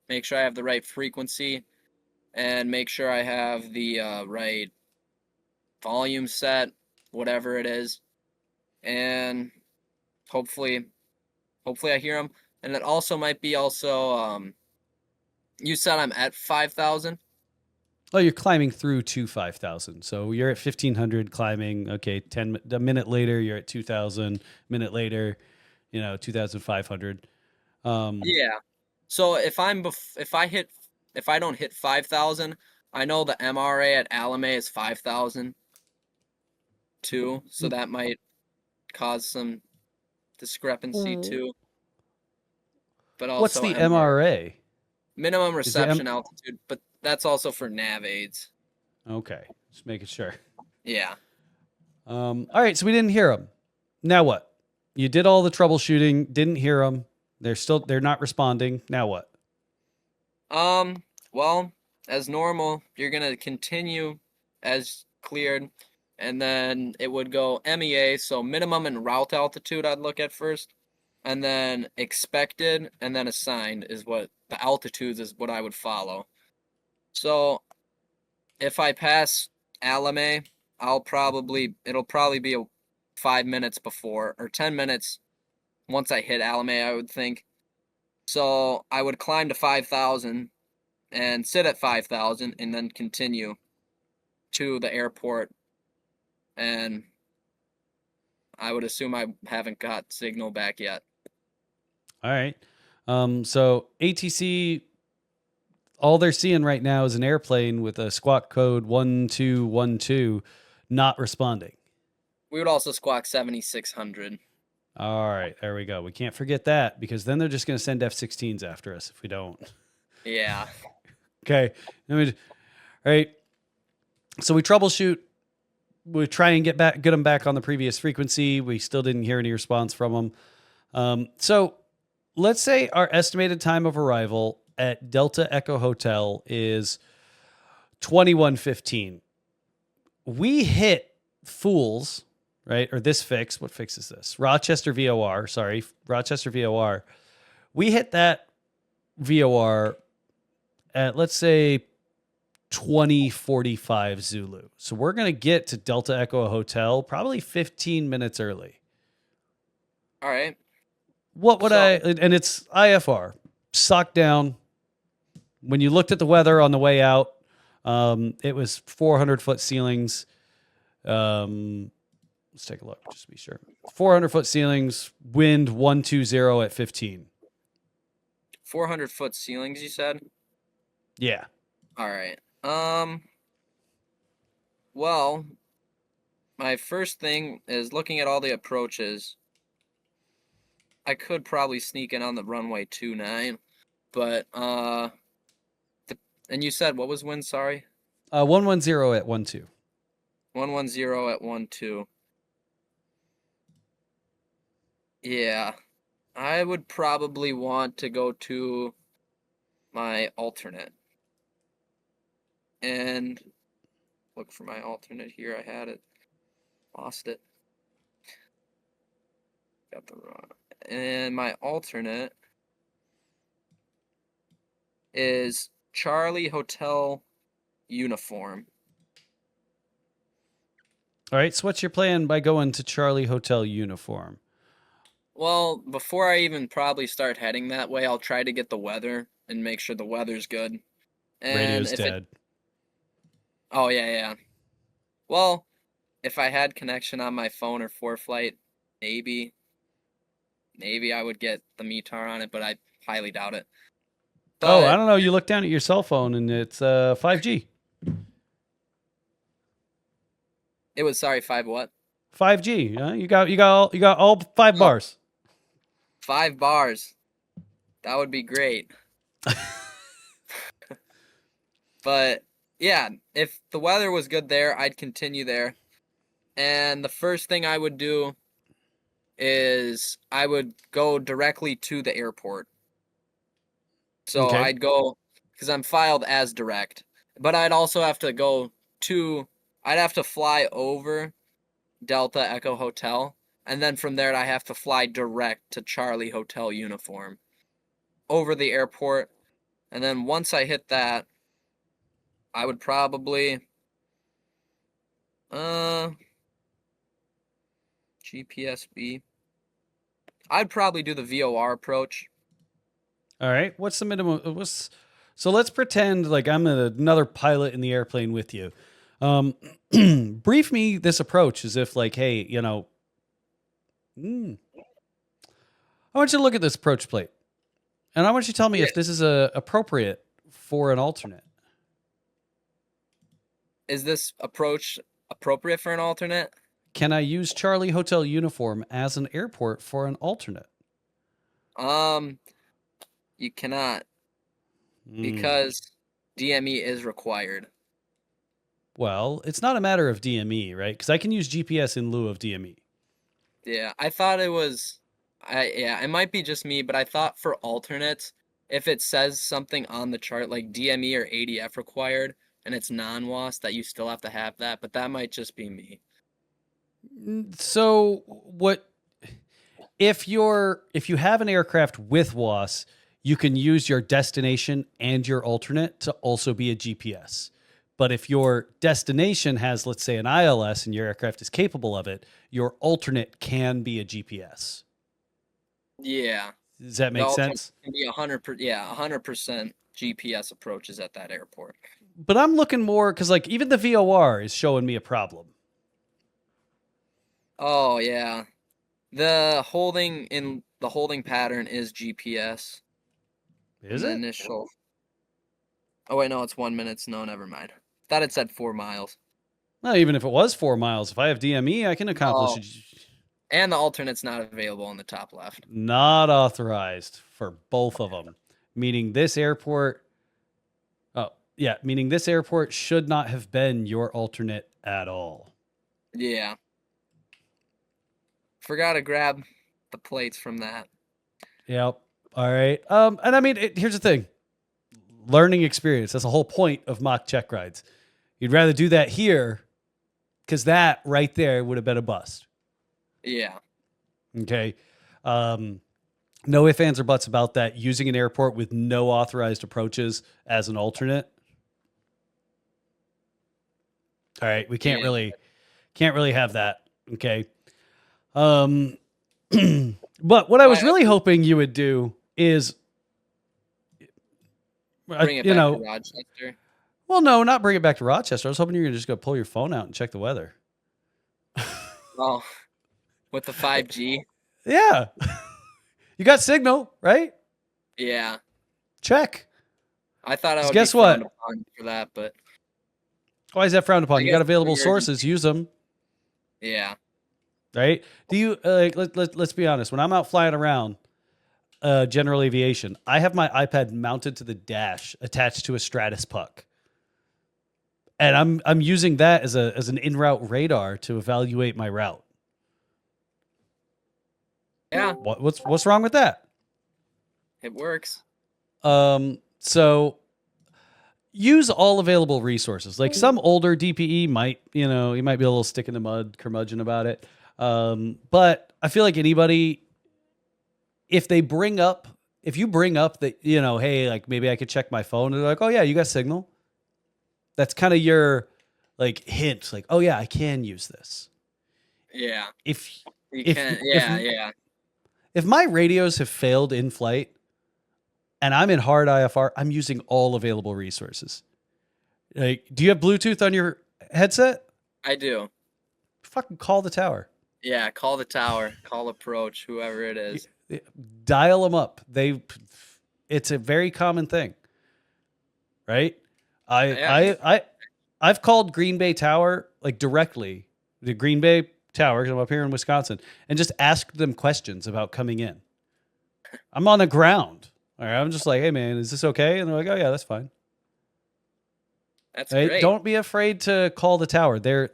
make sure I have the right frequency, and make sure I have the right volume set, whatever it is, and hopefully I hear them. And it also might be you said I'm at 5,000. Oh, you're climbing through to 5,000. So you're at 1,500 climbing. Okay, a minute later, you're at 2,000. Minute later, 2,500. Yeah. So if I don't hit 5,000, I know the MRA at Alame is 5,000 too, so that might cause some discrepancy too. But What's also the MR MRA? minimum Is the reception altitude, but that's also for nav aids. Okay, just making sure. Yeah. All right, so we didn't hear them. Now what? You did all the troubleshooting, didn't hear them. They're not responding. Now what? Well, as normal, you're gonna continue as cleared, and then it would go MEA, so minimum and route altitude I'd look at first, and then expected, and then assigned is what the altitudes is what I would follow. So if I pass Alame, it'll probably be 5 minutes before or 10 minutes once I hit Alame, I would think. So I would climb to 5,000 and sit at 5,000 and then continue to the airport. And I would assume I haven't got signal back yet. All right. So ATC, all they're seeing right now is an airplane with a squawk code 1212 not responding. We would also squawk 7,600. All right, there we go. We can't forget that because then they're just going to send F-16s after us if we don't. Yeah. Okay. All right. So we troubleshoot. We try and get them back on the previous frequency. We still didn't hear any response from them. So let's say our estimated time of arrival at Delta Echo Hotel is 21:15. We hit Fools, right? Or this fix. What fix is this? Rochester VOR. We hit that VOR at, let's say, 20:45 Zulu. So we're going to get to Delta Echo Hotel probably 15 minutes early. All right. And it's IFR, sock down. When you looked at the weather on the way out, it was 400-foot ceilings. Let's take a look just to be sure. 400-foot ceilings, wind 120 at 15. 400-foot ceilings, you said? Yeah. All right. Well, my first thing is looking at all the approaches. I could probably sneak in on the runway 29, but and you said what was wind? Sorry. 110 at 12. 110 at 12. Yeah, I would probably want to go to my alternate. and look for my alternate here. I had it, lost it. Got the wrong. And my alternate is Charlie Hotel Uniform. All right. So what's your plan by going to Charlie Hotel Uniform? Well, before I even probably start heading that way, I'll try to get the weather and make sure the weather's good. And Radio's if dead. oh yeah. Well, if I had connection on my phone or ForeFlight, maybe I would get the METAR on it, but I highly doubt it. Oh, I But don't know. You look down at your cell phone and it's 5G. it was 5 what? 5G. You got all 5 Oh, bars. 5 bars. That would be great. But yeah, if the weather was good there, I'd continue there. And the first thing I would do is I would go directly to the airport. So Okay. I'd go, because I'm filed as direct, but I'd also have to I'd have to fly over Delta Echo Hotel, and then from there I have to fly direct to Charlie Hotel Uniform over the airport. And then once I hit that, I would probably GPSB. I'd probably do the VOR approach. All right. What's the minimum? So let's pretend like I'm another pilot in the airplane with you. Brief me this approach as if like, hey, I want you to look at this approach plate, and I want you to tell me if this is appropriate for an alternate. Is this approach appropriate for an alternate? Can I use Charlie Hotel Uniform as an airport for an alternate? You cannot, because DME is required. Well, it's not a matter of DME, right? Because I can use GPS in lieu of DME. Yeah, I thought it was, it might be just me, but I thought for alternates, if it says something on the chart like DME or ADF required, and it's non-WAAS, that you still have to have that, but that might just be me. So what if you have an aircraft with WAAS, you can use your destination and your alternate to also be a GPS. But if your destination has, let's say, an ILS and your aircraft is capable of it, your alternate can be a GPS. Yeah. Does that make sense? Can be 100% GPS approaches at that airport. But I'm looking more because like even the VOR is showing me a problem. Oh yeah. The holding pattern is GPS. Is the it? Initial. Oh wait, no, it's 1 minute. No, never mind. Thought it said 4 miles. Well, even if it was 4 miles, if I have DME, I can accomplish it. And the alternate's not available on the top left. Not authorized for both of them. Meaning this airport. Oh, yeah. Meaning this airport should not have been your alternate at all. Yeah. Forgot to grab the plates from that. Yep. All right. And I mean, here's the thing. Learning experience. That's the whole point of mock check rides. You'd rather do that here because that right there would have been a bust. Yeah. Okay. No ifs, ands, or buts about that. Using an airport with no authorized approaches as an alternate. All right. We can't really have that. Okay. But what I was really hoping you would do is bring it back to Rochester. Well, no, not bring it back to Rochester. I was hoping you were gonna just go pull your phone out and check the weather. Oh, with the 5G. Yeah. You got signal, right? Yeah. Check. I thought I would guess be what? frowned upon for that, but Why is that frowned upon? You got available sources, use them. Yeah. Right? Do you let's be honest. When I'm out flying around general aviation, I have my iPad mounted to the dash attached to a Stratus puck. And I'm using that as an en-route radar to evaluate my route. Yeah. What's wrong with that? It works. So use all available resources. Like some older DPE might, you might be a little stick in the mud, curmudgeon about it. But I feel like anybody, if you bring up that, hey, like maybe I could check my phone, and they're like, oh yeah, you got signal. That's kind of your like hint, like, oh yeah, I can use this. Yeah. If You if can. if Yeah. if my radios have failed in flight and I'm in hard IFR, I'm using all available resources. Like, do you have Bluetooth on your headset? I do. Fucking call the tower. Yeah. Call the tower. Call approach. Whoever it is. Dial them up. It's a very common thing, right? Yeah. I've called Green Bay Tower like directly, the Green Bay Tower, because I'm up here in Wisconsin, and just asked them questions about coming in. I'm on the ground. All right, I'm just like, hey man, is this okay? And they're like, oh yeah, that's fine. That's Right? great. Don't be afraid to call the tower. They're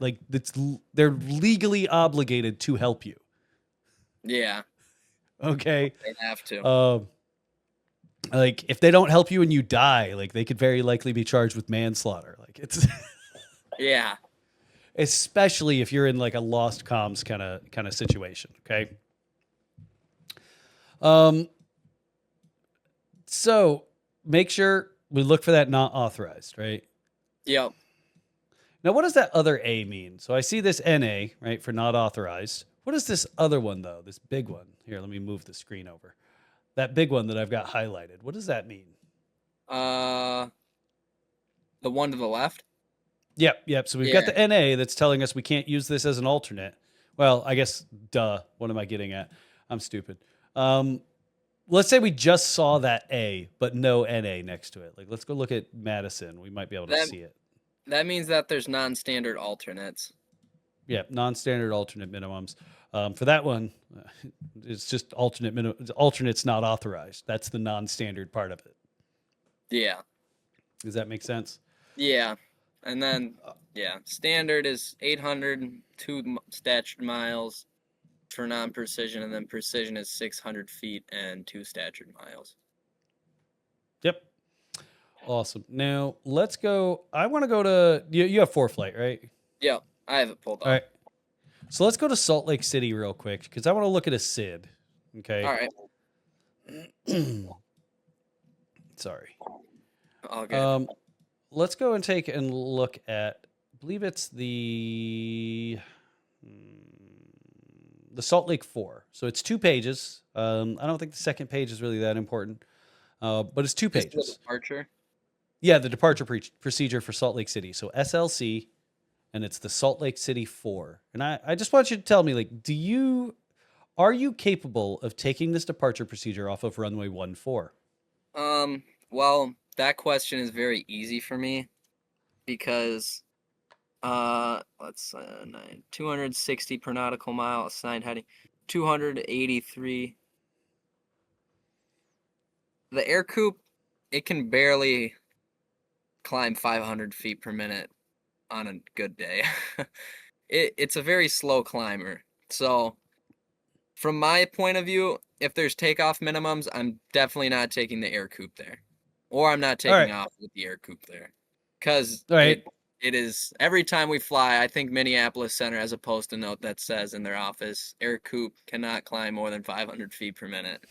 legally obligated to help you. Yeah. Okay. They have to. Like if they don't help you and you die, like they could very likely be charged with manslaughter. Like it's Yeah. especially if you're in like a lost comms kind of situation. Okay. So make sure we look for that not authorized, right? Yep. Now, what does that other A mean? So I see this NA, right, for not authorized. What is this other one, though? This big one. Here, let me move the screen over. That big one that I've got highlighted. What does that mean? The one to the left. Yep. So we've got the NA that's telling us we can't use this as an alternate. Well, I guess, duh. What am I getting at? I'm stupid. Let's say we just saw that A, but no NA next to it. Like, let's go look at Madison. We might be able to see it. That means that there's non-standard alternates. Yeah, non-standard alternate minimums. For that one, it's just alternates not authorized. That's the non-standard part of it. Yeah. Does that make sense? Yeah. And then, standard is 802 statute miles for non-precision, and then precision is 600 feet and 2 statute miles. Yep. Awesome. Now, let's go. I want to go to, you have ForeFlight, right? Yep. I have it pulled up. All right. So let's go to Salt Lake City real quick because I want to look at a SID. Okay. All right. Sorry. All good. Let's go and take and look at, I believe it's the Salt Lake 4. So it's 2 pages. I don't think the second page is really that important, but it's 2 pages. Just the departure? Yeah, the departure procedure for Salt Lake City. So SLC, and it's the Salt Lake City 4. And I just want you to tell me, like, are you capable of taking this departure procedure off of runway 14? Well, that question is very easy for me because, let's 260 per nautical mile assigned heading, 283. The Ercoupe, it can barely climb 500 feet per minute on a good day. It's a very slow climber. So from my point of view, if there's takeoff minimums, I'm definitely not taking the Ercoupe there. Or I'm not taking off with the Ercoupe there. Because it is, every time we fly, I think Minneapolis Center has a post-it note that says in their office, Ercoupe cannot climb more than 500 feet per minute.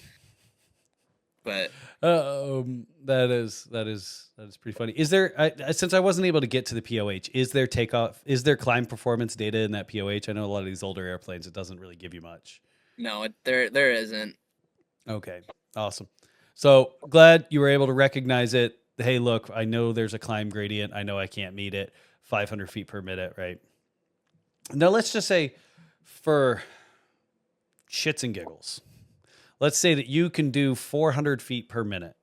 But that is pretty funny. Is there, since I wasn't able to get to the POH, is there climb performance data in that POH? I know a lot of these older airplanes, it doesn't really give you much. No, there isn't. Okay, awesome. So glad you were able to recognize it. Hey, look, I know there's a climb gradient. I know I can't meet it. 500 feet per minute, right? Now let's just say, for shits and giggles, let's say that you can do 400 feet per minute.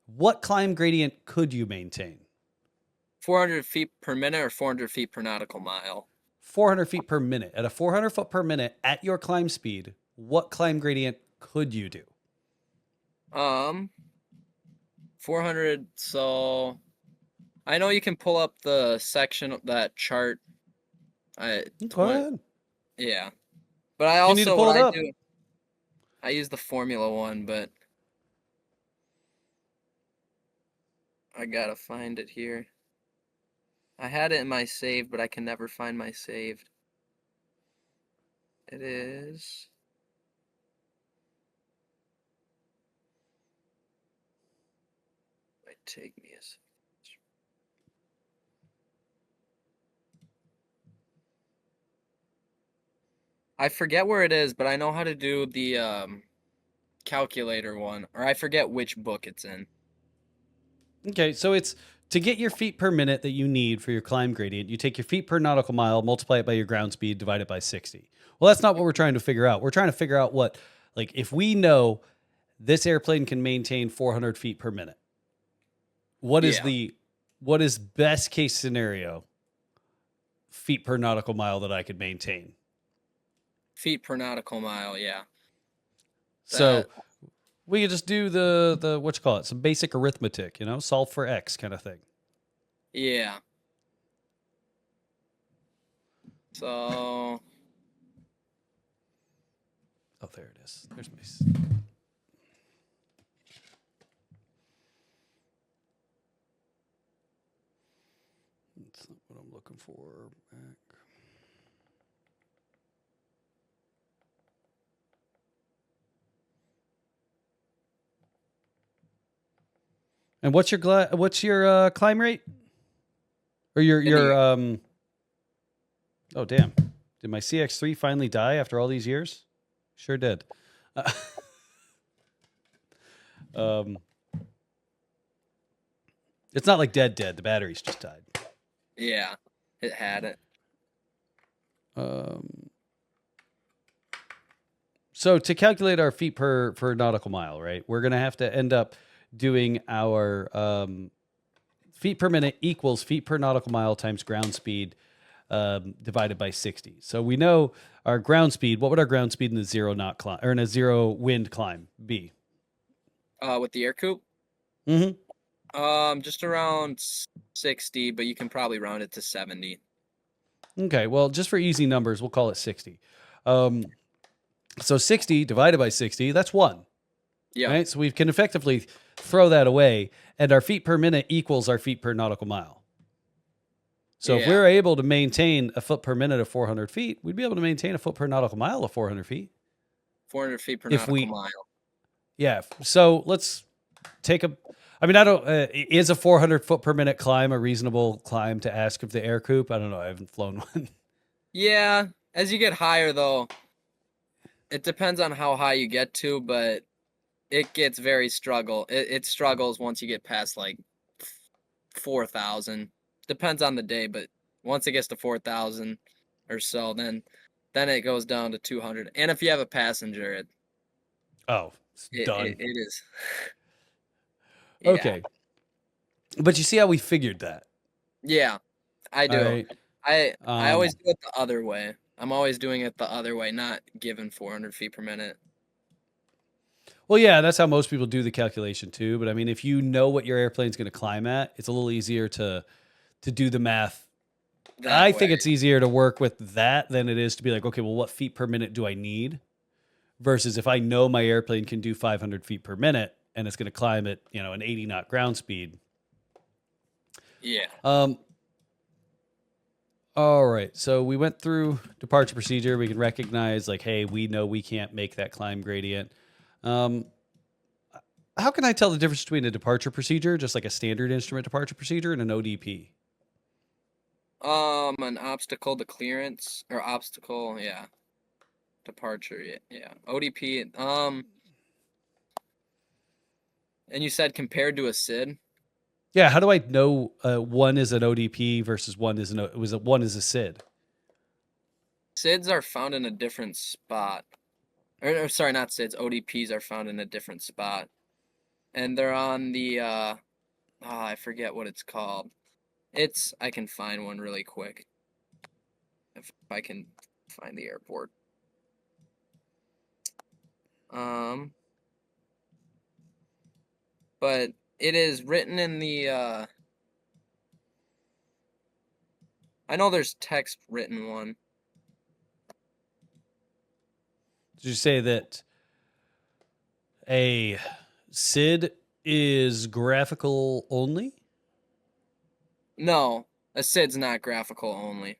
What climb gradient could you maintain? 400 feet per minute or 400 feet per nautical mile? 400 feet per minute. At a 400 foot per minute at your climb speed, what climb gradient could you do? 400. So I know you can pull up the section of that chart. Go ahead. Yeah, but I also you need to pull it up. I use the Formula one, but I gotta find it here. I had it in my save, but I can never find my save. It is. Might take me a second. I forget where it is, but I know how to do the calculator one, or I forget which book it's in. Okay, so it's to get your feet per minute that you need for your climb gradient, you take your feet per nautical mile, multiply it by your ground speed, divide it by 60. Well, that's not what we're trying to figure out. We're trying to figure out what, like, if we know this airplane can maintain 400 feet per minute, what is Yeah. what is best case scenario feet per nautical mile that I could maintain? Feet per nautical mile, yeah. So we could just do the what you call it, some basic arithmetic, solve for X kind of thing. Yeah. So. Oh, there it is. There's my. That's not what I'm looking for. Back. And what's your climb rate? Or your Oh damn! Did my CX-3 finally die after all these years? Sure did. It's not like dead. The batteries just died. Yeah, it had it. So to calculate our feet per nautical mile, right? We're gonna have to end up doing our feet per minute equals feet per nautical mile times ground speed divided by 60. So we know our ground speed. What would our ground speed in a 0 knot climb or in a 0 wind climb be? With the Ercoupe? Mm-hmm. Just around 60, but you can probably round it to 70. Okay, well, just for easy numbers, we'll call it 60. So 60 divided by 60, that's 1. Yeah. Right? So we can effectively throw that away, and our feet per minute equals our feet per nautical mile. So if we're able to maintain a foot per minute of 400 feet, we'd be able to maintain a foot per nautical mile of 400 feet. 400 feet per nautical mile. Yeah. So let's take is a 400 foot per minute climb a reasonable climb to ask of the Ercoupe? I don't know. I haven't flown one. Yeah. As you get higher, though, it depends on how high you get to, but it gets very It struggles once you get past like 4,000. Depends on the day, but once it gets to 4,000 or so, then it goes down to 200. And if you have a passenger, it's done. It is. Yeah. Okay. But you see how we figured that? Yeah, I do. Right. I always do it the other way. I'm always doing it the other way, not given 400 feet per minute. Well, yeah, that's how most people do the calculation too. But I mean, if you know what your airplane's going to climb at, it's a little easier to do the math. I think it's easier to work with that than it is to be like, okay, well, what feet per minute do I need? Versus if I know my airplane can do 500 feet per minute and it's going to climb at, an 80 knot ground speed. Yeah. All right. So we went through departure procedure. We can recognize like, hey, we know we can't make that climb gradient. How can I tell the difference between a departure procedure, just like a standard instrument departure procedure, and an ODP? An obstacle to clearance or obstacle, yeah. Departure, yeah. ODP, and you said compared to a SID? Yeah, how do I know one is an ODP versus one is a SID? SIDs are found in a different spot. Or sorry, not SIDs. ODPs are found in a different spot, and they're on the I forget what it's called. I can find one really quick. If I can find the airport. But it is written in the I know there's text written one. Did you say that a SID is graphical only? No, a SID's not graphical only.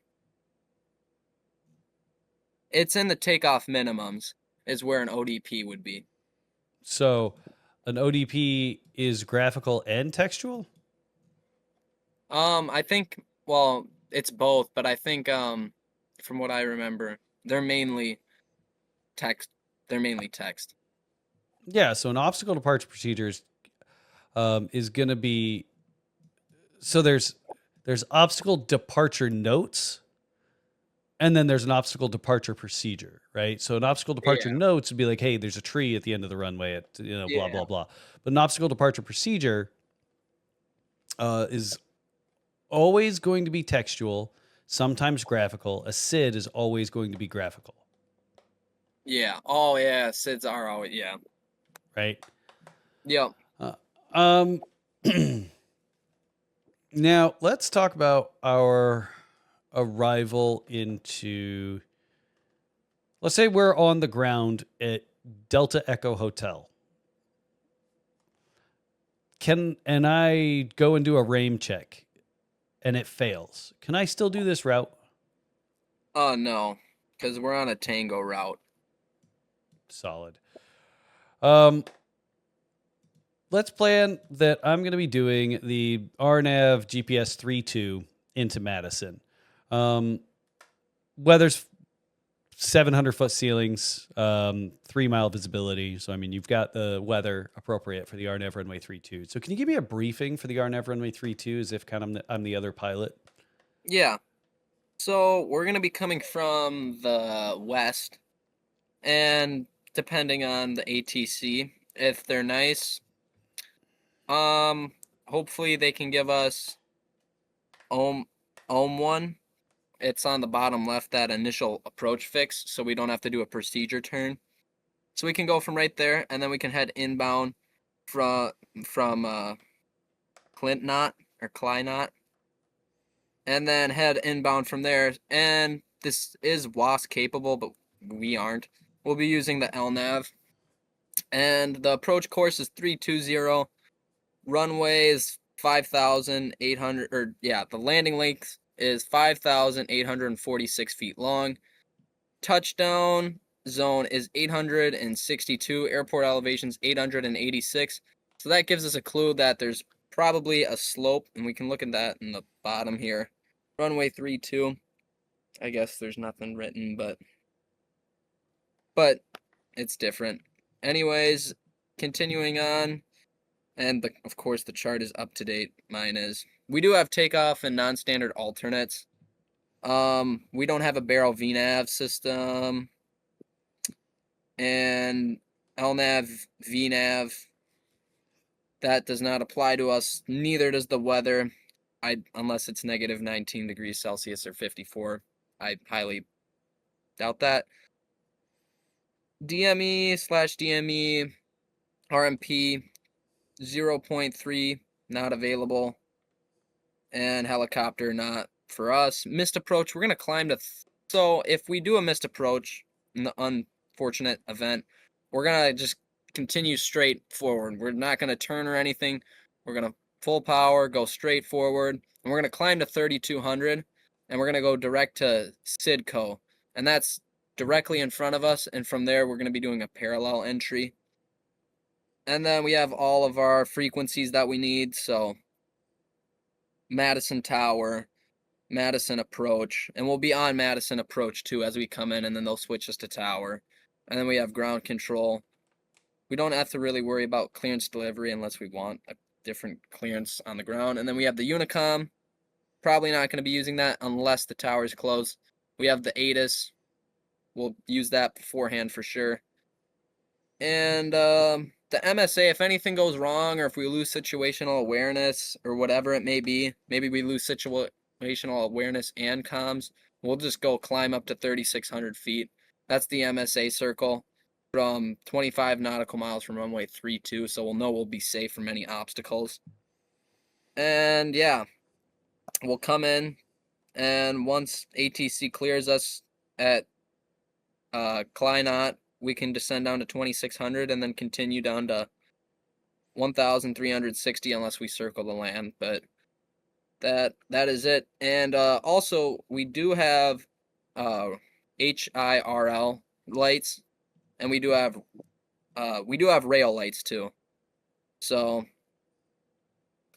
It's in the takeoff minimums is where an ODP would be. So an ODP is graphical and textual? I think, well, it's both, but I think from what I remember, they're mainly text. They're mainly text. Yeah, so an obstacle departure procedures is going to be, so there's obstacle departure notes, and then there's an obstacle departure procedure, right? So an obstacle departure Yeah. notes would be like, hey, there's a tree at the end of the runway at blah Yeah. blah blah. But an obstacle departure procedure is always going to be textual, sometimes graphical. A SID is always going to be graphical, Yeah. Oh yeah. SIDs are always yeah. right? Yep. Uh, um, now let's talk about our arrival into. Let's say we're on the ground at Delta Echo Hotel. And I go and do a RAIM check and it fails? Can I still do this route? Oh no, because we're on a Tango route. Solid. Um, let's plan that I'm going to be doing the RNAV GPS 3.2 into Madison. Weather's 700-foot ceilings, 3-mile visibility. So, I mean, you've got the weather appropriate for the RNAV runway 3.2. So, can you give me a briefing for the RNAV runway 3.2 as if kind of I'm the other pilot? Yeah. So we're gonna be coming from the west, and depending on the ATC, if they're nice, um, hopefully they can give us ohm ohm one. It's on the bottom left, that initial approach fix, so we don't have to do a procedure turn. So we can go from right there, and then we can head inbound from Clint Knot or Cly Knot, and then head inbound from there. And this is WAAS capable, but we aren't. We'll be using the LNAV, and the approach course is 320. Runway is 5,800, or yeah, the landing length is 5,846 feet long. Touchdown zone is 862. Airport elevations 886. So that gives us a clue that there's probably a slope, and we can look at that in the bottom here. Runway 32. I guess there's nothing written, but it's different. Anyways, continuing on, and of course the chart is up to date. Mine is. We do have takeoff and non-standard alternates. We don't have a barrel VNAV system, and LNAV, VNAV. That does not apply to us. Neither does the weather. Unless it's negative 19 degrees Celsius or 54. I highly doubt that. DME/DME RMP 0.3 not available, and helicopter not for us. Missed approach, we're gonna climb to. So if we do a missed approach in the unfortunate event, we're gonna just continue straight forward. We're not gonna turn or anything. We're gonna full power, go straight forward, and we're gonna climb to 3,200, and we're gonna go direct to Sidco, and that's directly in front of us. And from there, we're gonna be doing a parallel entry. And then we have all of our frequencies that we need. So Madison Tower, Madison Approach, and we'll be on Madison Approach too as we come in, and then they'll switch us to Tower. And then we have ground control. We don't have to really worry about clearance delivery unless we want a different clearance on the ground. And then we have the Unicom. Probably not going to be using that unless the tower is closed. We have the ATIS. We'll use that beforehand for sure. And the MSA, if anything goes wrong or if we lose situational awareness or whatever it may be, maybe we lose situational awareness and comms, we'll just go climb up to 3,600 feet. That's the MSA circle from 25 nautical miles from runway 32, so we'll know we'll be safe from any obstacles. And yeah, we'll come in, and once ATC clears us at Kleinot, we can descend down to 2,600 and then continue down to 1,360 unless we circle the land. But That is it. And also we do have HIRL lights, and we do have rail lights too. So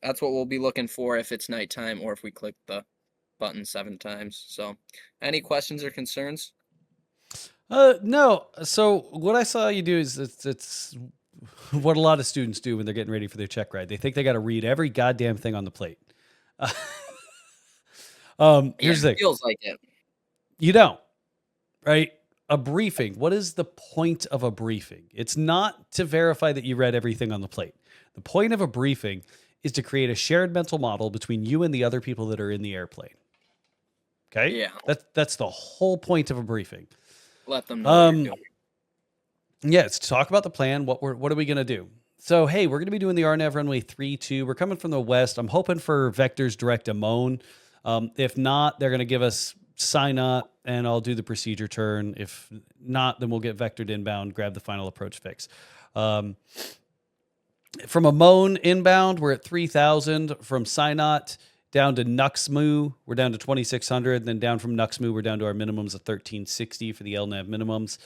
that's what we'll be looking for if it's nighttime or if we click the button 7 times. So any questions or concerns? No. So what I saw you do is it's what a lot of students do when they're getting ready for their check ride. They think they got to read every goddamn thing on the plate. Here's the Yeah, thing. feels like it. You don't, right? A briefing. What is the point of a briefing? It's not to verify that you read everything on the plate. The point of a briefing is to create a shared mental model between you and the other people that are in the airplane. Okay? Yeah. That's the whole point of a briefing. Let them know what you're doing. Yeah, it's to talk about the plan. What are we gonna do? So hey, we're gonna be doing the RNAV runway 32. We're coming from the west. I'm hoping for vectors direct amon. If not, they're gonna give us SINOT and I'll do the procedure turn. If not, then we'll get vectored inbound, grab the final approach fix. From amon inbound, we're at 3,000. From SINOT down to Nuxmu, we're down to 2,600. Then down from Nuxmu, we're down to our minimums of 1,360 for the LNAV minimums.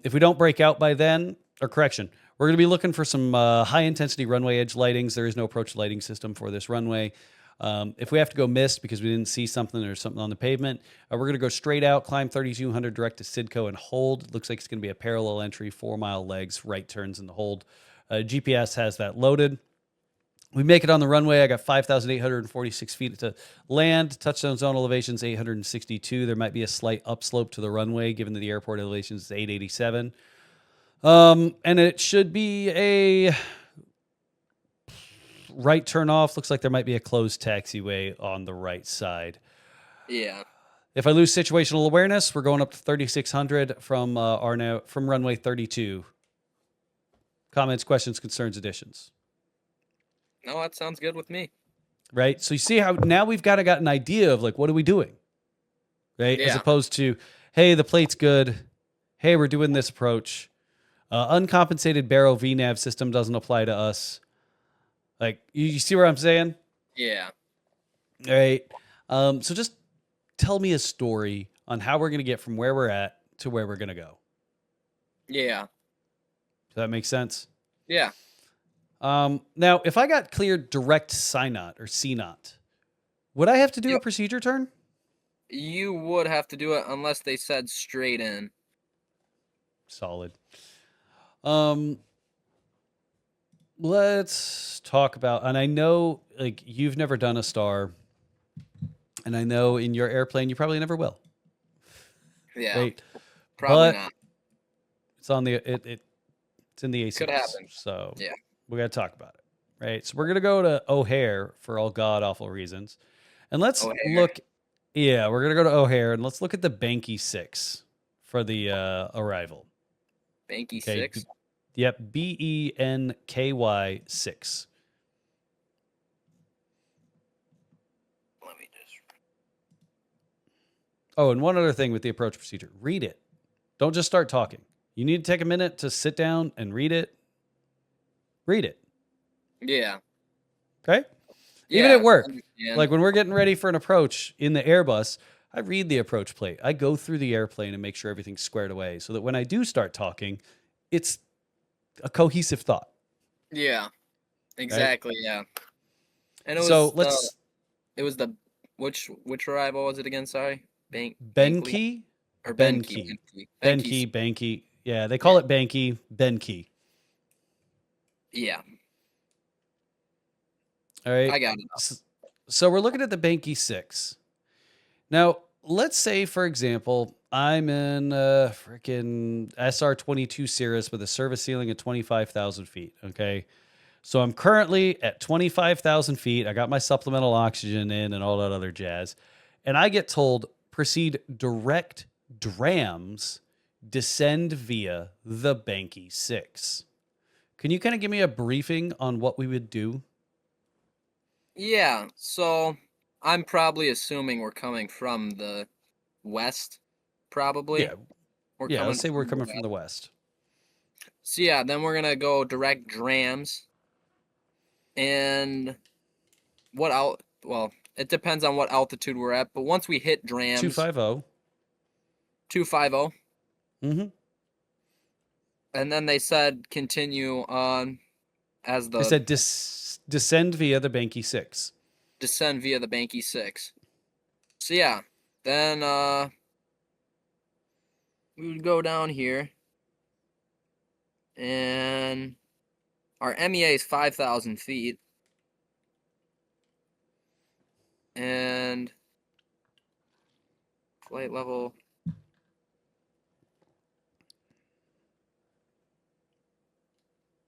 If we don't break out by then, or correction, we're going to be looking for some high intensity runway edge lightings. There is no approach lighting system for this runway. If we have to go mist because we didn't see something or something on the pavement, we're going to go straight out, climb 3,200 direct to Sidco and hold. It looks like it's going to be a parallel entry, 4-mile legs, right turns in the hold. GPS has that loaded. We make it on the runway. I got 5,846 feet to land. Touchdown zone elevation is 862. There might be a slight upslope to the runway, given that the airport elevation is 887. And it should be a right turn off. Looks like there might be a closed taxiway on the right side. Yeah. If I lose situational awareness, we're going up to 3,600 from from runway 32. Comments, questions, concerns, additions. No, that sounds good with me. Right. So you see how now we've got an idea of like, what are we doing? Right. Yeah. As opposed to, hey, the plate's good. Hey, we're doing this approach. Uncompensated barrel VNAV system doesn't apply to us. Like, you see what I'm saying? Yeah. All right. So just tell me a story on how we're going to get from where we're at to where we're going to go. Yeah. Does that make sense? Yeah. Now, if I got cleared direct SINOT or CNOT, would I have to do a procedure turn? You would have to do it unless they said straight in. Solid. Let's talk about, and I know like you've never done a star, and I know in your airplane you probably never will. Yeah. Right? Probably But not. it's on the it's in the ACs. Could happen. So Yeah. we got to talk about it. Right? So we're going to go to O'Hare for all god awful reasons. And let's look, yeah, we're going to go to O'Hare and let's look at the Banky 6 for the arrival. Banky Okay. 6? Yep, BENKY 6. Let me just. Oh, and one other thing with the approach procedure. Read it. Don't just start talking. You need to take a minute to sit down and read it. Read it. Yeah. Okay? Yeah, Even at work. understand. Like when we're getting ready for an approach in the Airbus, I read the approach plate. I go through the airplane and make sure everything's squared away so that when I do start talking, it's a cohesive thought. Yeah. Exactly, right? Yeah. And it was so let's it was the which arrival was it again? Sorry. Benky or Benky. Benky. Yeah, they call it Banky, Benky. Yeah. All right. I got it. So we're looking at the Banky 6. Now, let's say, for example, I'm in a freaking SR-22 Cirrus with a service ceiling of 25,000 feet. Okay. So I'm currently at 25,000 feet. I got my supplemental oxygen in and all that other jazz. And I get told, proceed direct DRAMs, descend via the Banky 6. Can you kind of give me a briefing on what we would do? Yeah, so I'm probably assuming we're coming from the west, probably. Yeah, let's say we're coming from the west. So yeah, then we're gonna go direct DRAMs. And what well, it depends on what altitude we're at, but once we hit drams, 250. 250, Mm-hmm. and then they said continue on as They the said descend via the Banky 6. descend via the Banky 6. So yeah, then we would go down here, and our MEA is 5,000 feet, and flight level.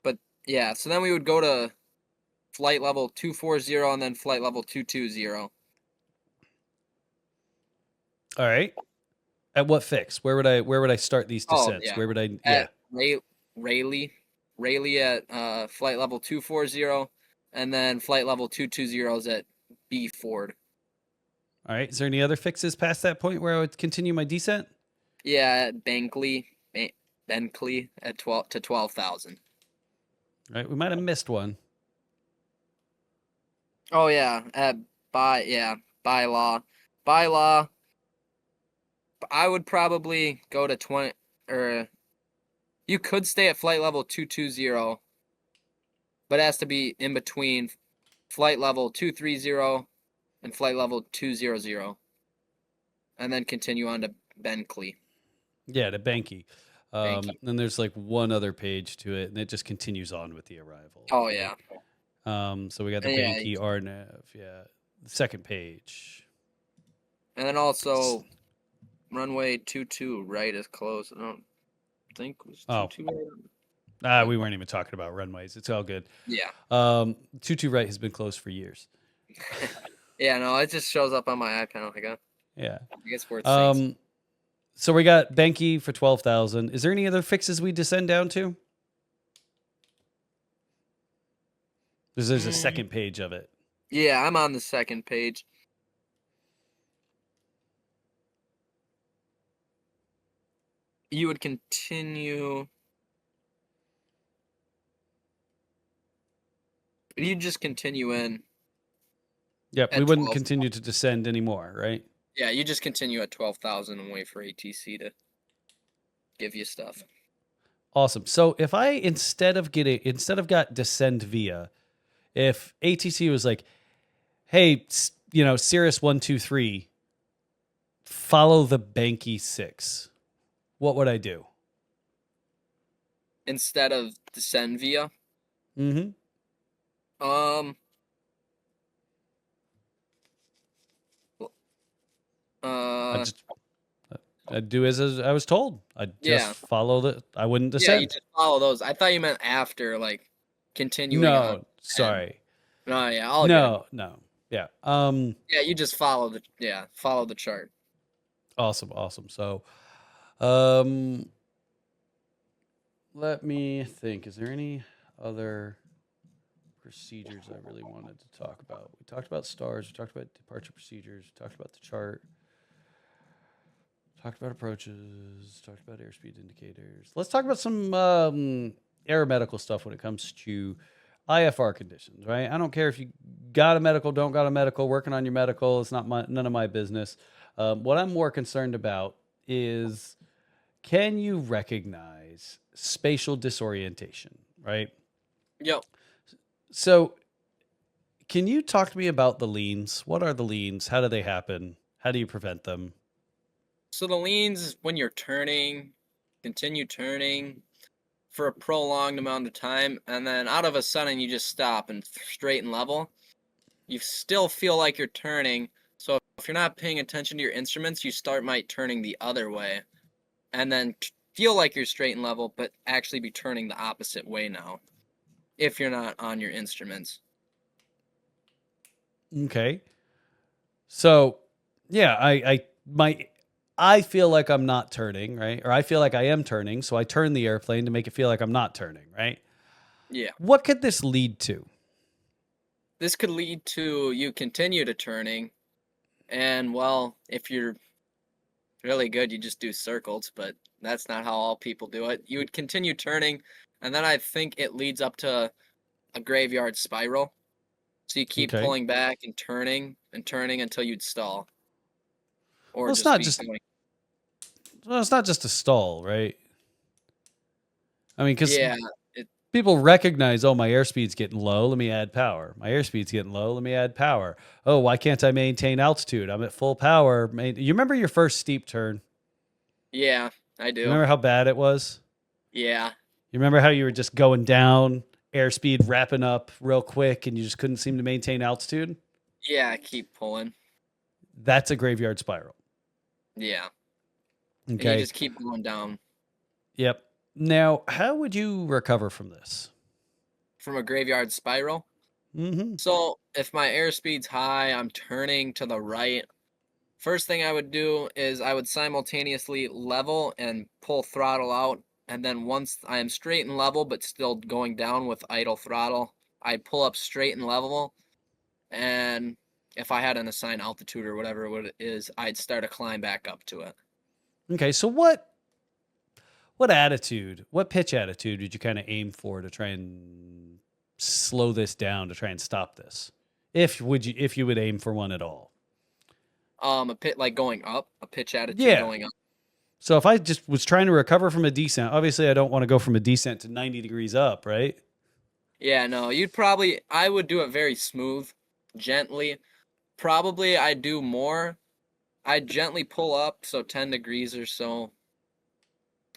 But yeah, so then we would go to flight level 240 and then flight level 220. All right. At what fix? Where would I start these descents? Yeah. Where would I At Rayleigh at flight level 240, and then flight level 220 is at B Ford. All right. Is there any other fixes past that point where I would continue my descent? Yeah, at Bankley at 12,000. All right. We might have missed one. Oh yeah, at Bylaw. I would probably go to 20, or you could stay at flight level 220, but it has to be in between flight level 230 and flight level 200, and then continue on to Benkley. Yeah, to Banky. Then there's like one other page to it, and it just continues on with the arrival. Oh yeah. So we got the Yeah, Banky RNAV. Yeah, the second page. And then also runway 22 right is closed. I don't think it was 22 right. We weren't even talking about runways. It's all good. Yeah. 22 right has been closed for years. Yeah, no, it just shows up on my iPad. Yeah. I guess where it sinks. So we got Banky for 12,000. Is there any other fixes we descend down to? There's a second page of it. Yeah, I'm on the second page. You would continue. You just continue in. Yep, we wouldn't continue to descend anymore, right? Yeah, you just continue at 12,000 and wait for ATC to give you stuff. Awesome. So if I instead of got descend via, if ATC was like, hey, Cirrus 123, follow the Banky 6, what would I do? Instead of descend via? Mm-hmm. I'd do as I was told. I'd just follow I wouldn't descend. Yeah, you just follow those. I thought you meant after, like, continuing on. No, sorry. No, yeah, no. Yeah. Yeah, you just follow the chart. Awesome. So, let me think. Is there any other procedures I really wanted to talk about? We talked about stars. We talked about departure procedures. We talked about the chart. Talked about approaches. Talked about airspeed indicators. Let's talk about some aeromedical stuff when it comes to IFR conditions, right? I don't care if you got a medical, don't got a medical, working on your medical. It's none of my business. What I'm more concerned about is, can you recognize spatial disorientation, right? Yep. So can you talk to me about the leans? What are the leans? How do they happen? How do you prevent them? So the leans is when you're turning, continue turning for a prolonged amount of time, and then out of a sudden you just stop and straight and level. You still feel like you're turning, so if you're not paying attention to your instruments, you might turning the other way, and then feel like you're straight and level, but actually be turning the opposite way now, if you're not on your instruments. Okay. So, yeah, I feel like I'm not turning, right? Or I feel like I am turning, so I turn the airplane to make it feel like I'm not turning, right? Yeah. What could this lead to? This could lead to you continue to turning, and well, if you're really good, you just do circles, but that's not how all people do it. You would continue turning, and then I think it leads up to a graveyard spiral. So you keep Okay. pulling back and turning until you'd stall. Or Well, just be going. it's not just a stall, right? I mean, because Yeah. It, people recognize, oh, my airspeed's getting low. Let me add power. My airspeed's getting low. Let me add power. Oh, why can't I maintain altitude? I'm at full power. You remember your first steep turn? yeah, I You do. remember how bad it was? Yeah. You remember how you were just going down, airspeed wrapping up real quick, and you just couldn't seem to maintain altitude? Yeah, I keep pulling. That's a graveyard spiral. Yeah. And you Okay. just keep going down. Yep. Now, how would you recover from this? From a graveyard spiral. Mm-hmm. So if my airspeed's high, I'm turning to the right. First thing I would do is I would simultaneously level and pull throttle out. And then once I am straight and level, but still going down with idle throttle, I'd pull up straight and level. And if I had an assigned altitude or whatever it is, I'd start a climb back up to it. Okay. So what pitch attitude did you kind of aim for to try and slow this down, to try and stop this? If you would aim for one at all? A pit like going up, a pitch attitude Yeah. going up. So if I just was trying to recover from a descent, obviously I don't want to go from a descent to 90 degrees up, right? Yeah, no, I would do it very smooth, gently. Probably I'd do more. I'd gently pull up, so 10 degrees or so,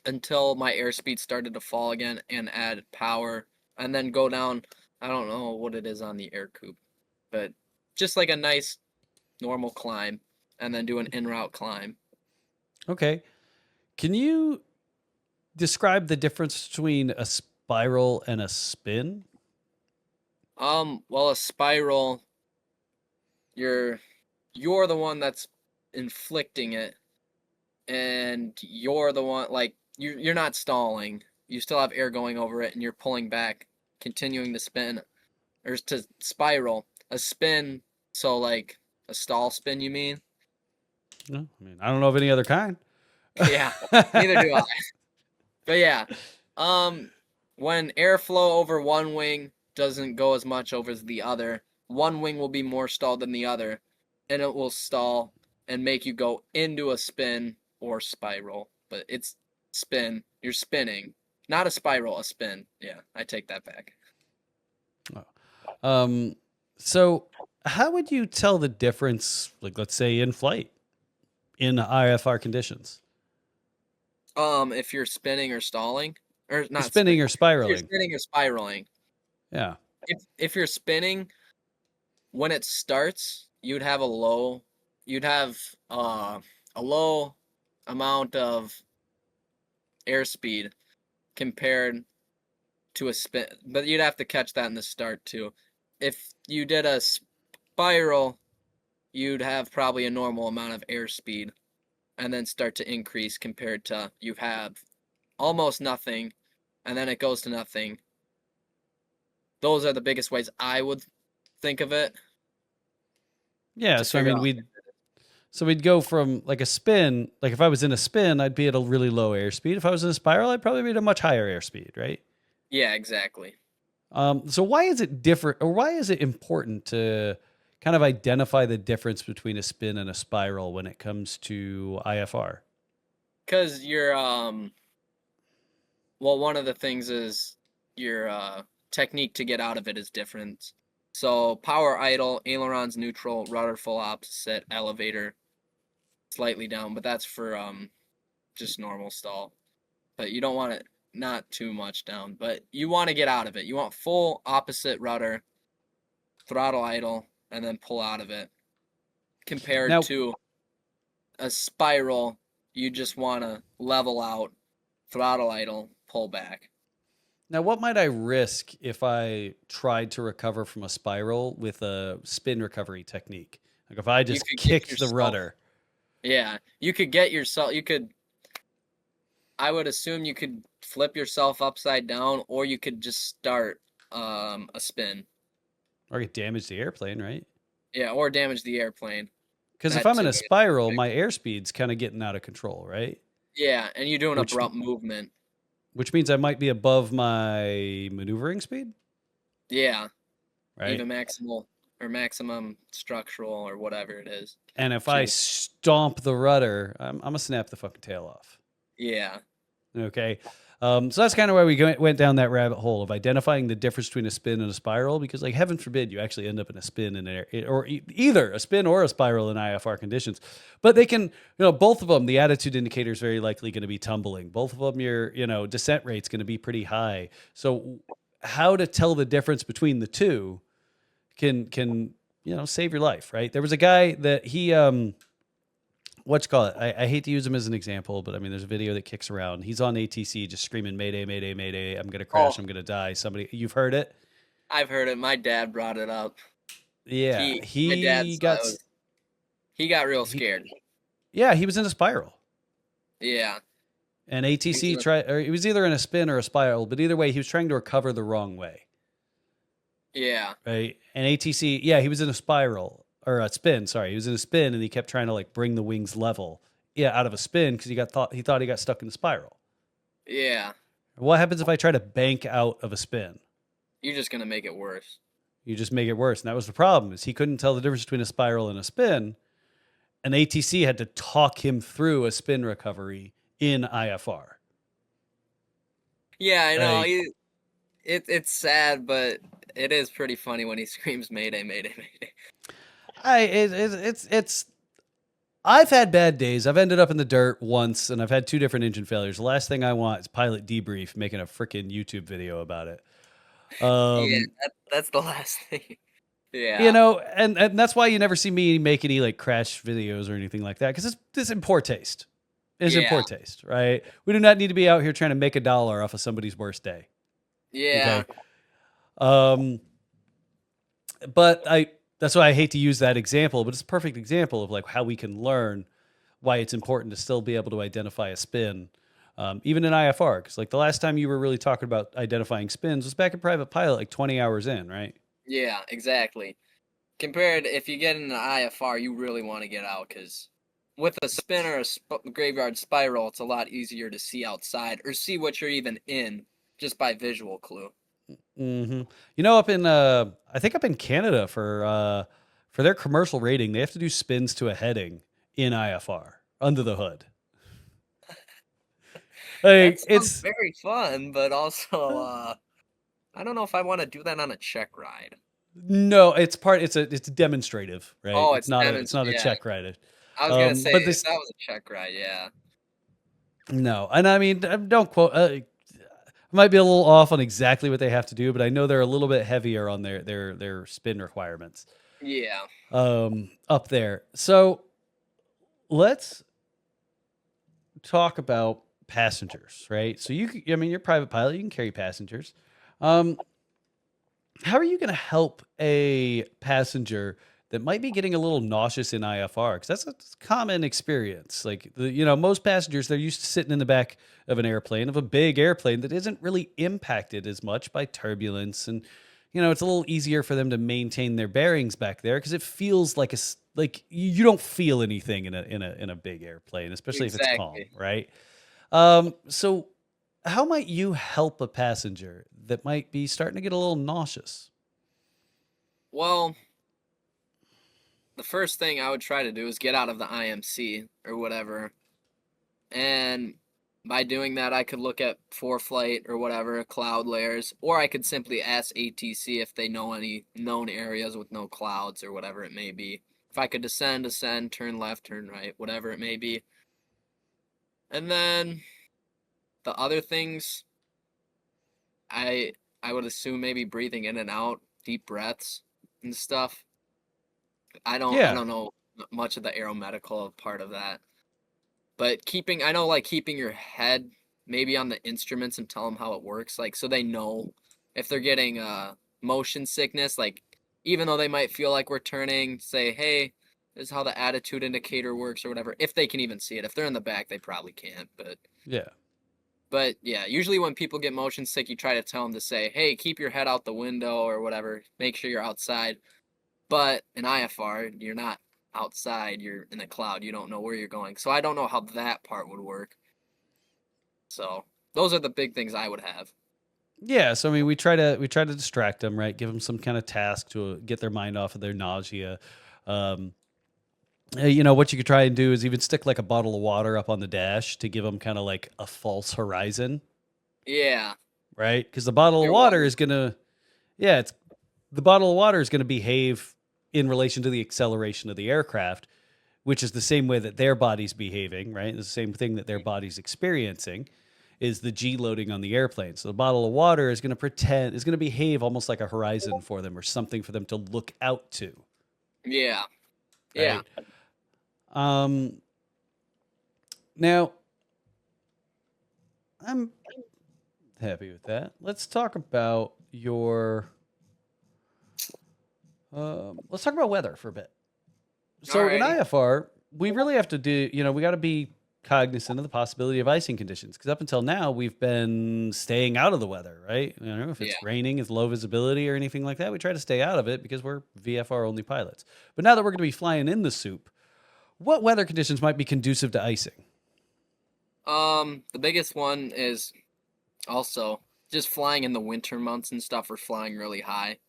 until my airspeed started to fall again and add power, and then go down. I don't know what it is on the Ercoupe, but just like a nice normal climb, and then do an en route climb. Okay. Can you describe the difference between a spiral and a spin? Well, a spiral, you're the one that's inflicting it, and you're the one like you're not stalling. You still have air going over it, and you're pulling back, continuing to spin or to spiral. A spin, so like a stall spin, you mean? No, I mean, I don't know of any other kind. Yeah, neither do I. But yeah, um, when airflow over one wing doesn't go as much over as the other, one wing will be more stalled than the other, and it will stall and make you go into a spin or spiral. But it's spin. You're spinning, not a spiral, a spin. Yeah, I take that back. Um, so how would you tell the difference, like let's say in flight, in IFR conditions? If you're spinning or stalling, or Or not spinning spinning, or if you're spiraling? spinning or spiraling. Yeah. If you're spinning, when it starts, you'd have a low amount of airspeed compared to a spin, but you'd have to catch that in the start too. If you did a spiral, you'd have probably a normal amount of airspeed and then start to increase compared to you have almost nothing and then it goes to nothing. Those are the biggest ways I would think of it Yeah. to So I figure mean, out. we'd go from like a spin. Like if I was in a spin, I'd be at a really low airspeed. If I was in a spiral, I'd probably be at a much higher airspeed, right? Yeah, exactly. So why is it different, or why is it important to kind of identify the difference between a spin and a spiral when it comes to IFR? Because you're well, one of the things is your technique to get out of it is different. So power idle, ailerons neutral, rudder full opposite, elevator slightly down, but that's for just normal stall. But you don't want it not too much down, but you want to get out of it. You want full opposite rudder, throttle idle, and then pull out of it. Compared Now, to a spiral, you just want to level out, throttle idle, pull back. now, what might I risk if I tried to recover from a spiral with a spin recovery technique? Like if I You just could get kicked the yourself, rudder. yeah, you could get yourself, you could, I would assume you could flip yourself upside down or you could just start a spin. Or get damage the airplane, right? Yeah, or damage the airplane. Because if That I'm in too. a spiral, my airspeed's kind of getting out of control, right? Yeah, and you do an Which abrupt movement. which means I might be above my maneuvering speed, Yeah, right? even maximal. or maximum structural or whatever it is. And if I stomp the rudder, I'm gonna snap the fucking tail off. Yeah. Okay. So that's kind of why we went down that rabbit hole of identifying the difference between a spin and a spiral, because, like, heaven forbid you actually end up in a spin in air, or either a spin or a spiral in IFR conditions. But they can, both of them, the attitude indicator is very likely going to be tumbling. Both of them, your, descent rate's going to be pretty high. So how to tell the difference between the two can save your life, right? There was a guy that he I hate to use him as an example, but I mean, there's a video that kicks around. He's on ATC just screaming, Mayday, Mayday, Mayday. I'm going to crash. I'm going to die. You've heard it? I've heard it. My dad brought it up. Yeah. He got real scared. Yeah. He was in a spiral. Yeah. And ATC he was either in a spin or a spiral, but either way, he was trying to recover the wrong way. Yeah. Right. And ATC, yeah, he was in a spiral. Or a spin, sorry. He was in a spin and he kept trying to, like, bring the wings level. Yeah, out of a spin because he thought he got stuck in the spiral. Yeah. What happens if I try to bank out of a spin? You're just gonna make it worse. You just make it worse. And that was the problem, is he couldn't tell the difference between a spiral and a spin. And ATC had to talk him through a spin recovery in IFR. Yeah, I know. It's sad, but it is pretty funny when he screams Mayday, Mayday, Mayday. I've had bad days. I've ended up in the dirt once, and I've had 2 different engine failures. The last thing I want is pilot debrief making a freaking YouTube video about it. Yeah, that's the last thing. Yeah. And that's why you never see me make any, like, crash videos or anything like that, because it's in poor taste. It's in poor taste, right? We do not need to be out here trying to make $1 off of somebody's worst day. Yeah. Okay? But that's why I hate to use that example, but it's a perfect example of, like, how we can learn why it's important to still be able to identify a spin, even in IFR. Because, like, the last time you were really talking about identifying spins was back in private pilot, like 20 hours in, right? Yeah, exactly. Compared, if you get in an IFR, you really want to get out, because with a spin or a graveyard spiral, it's a lot easier to see outside or see what you're even in just by visual clue. Mm-hmm. Up in I think up in Canada for their commercial rating, they have to do spins to a heading in IFR under the hood. Like, it's very fun, but also I don't know if I want to do that on a check ride. No, it's demonstrative, right? Oh, it's not a check ride. I was gonna say, if that was a check ride, yeah. No, and I mean, don't quote. I might be a little off on exactly what they have to do, but I know they're a little bit heavier on their spin requirements. Yeah. Up there. So let's talk about passengers, right? So you're a private pilot, you can carry passengers. How are you going to help a passenger that might be getting a little nauseous in IFR? Because that's a common experience. Like, most passengers, they're used to sitting in the back of an airplane, of a big airplane that isn't really impacted as much by turbulence. And, it's a little easier for them to maintain their bearings back there because it feels like you don't feel anything in a big airplane, especially if it's calm, right? So how might you help a passenger that might be starting to get a little nauseous? Well, the first thing I would try to do is get out of the IMC or whatever. And by doing that, I could look at ForeFlight or whatever, cloud layers, or I could simply ask ATC if they know any known areas with no clouds or whatever it may be. If I could descend, turn left, turn right, whatever it may be. And then the other things, I would assume maybe breathing in and out, deep breaths and stuff. I don't know much of the aeromedical part of that. But keeping your head maybe on the instruments and tell them how it works, like, so they know if they're getting motion sickness, like, even though they might feel like we're turning, say, hey, this is how the attitude indicator works or whatever, if they can even see it. If they're in the back, they probably can't, but yeah, usually when people get motion sick, you try to tell them to say, hey, keep your head out the window or whatever, make sure you're outside. But in IFR, you're not outside, you're in a cloud, you don't know where you're going. So I don't know how that part would work. So those are the big things I would have. Yeah, so I mean, we try to distract them, right? Give them some kind of task to get their mind off of their nausea. Um, what you could try and do is even stick like a bottle of water up on the dash to give them kind of like a false horizon, Yeah, right? Because the bottle of clear water water. is gonna, yeah, it's the bottle of water is gonna behave in relation to the acceleration of the aircraft, which is the same way that their body's behaving, right? It's the same thing that their body's experiencing is the G loading on the airplane. So the bottle of water is going to behave almost like a horizon for them or something for them to look out to, Yeah, yeah. right? Um, Now, I'm happy with that. Let's talk about let's talk about weather for a bit. So in Alrighty. IFR, we really have to do, we got to be cognizant of the possibility of icing conditions because up until now we've been staying out of the weather, right? If Yeah. it's raining, it's low visibility or anything like that, we try to stay out of it because we're VFR only pilots. But now that we're going to be flying in the soup, what weather conditions might be conducive to icing? The biggest one is also just flying in the winter months and stuff, or flying really high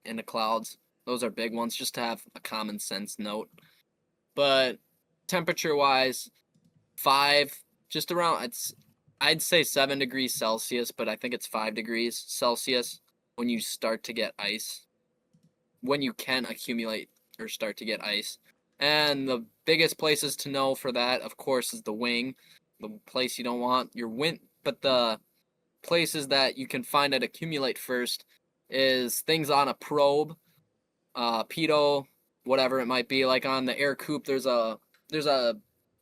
in the clouds. Those are big ones, just to have a common sense note. But temperature wise, five, just around, I'd say 7 degrees Celsius, but I think it's 5 degrees Celsius when you start to get ice, when you can accumulate or start to get ice. And the biggest places to know for that, of course, is the wing, the place you don't want your wind, but the places that you can find it accumulate first is things on a probe, pitot, whatever it might be. Like on the Ercoupe, there's a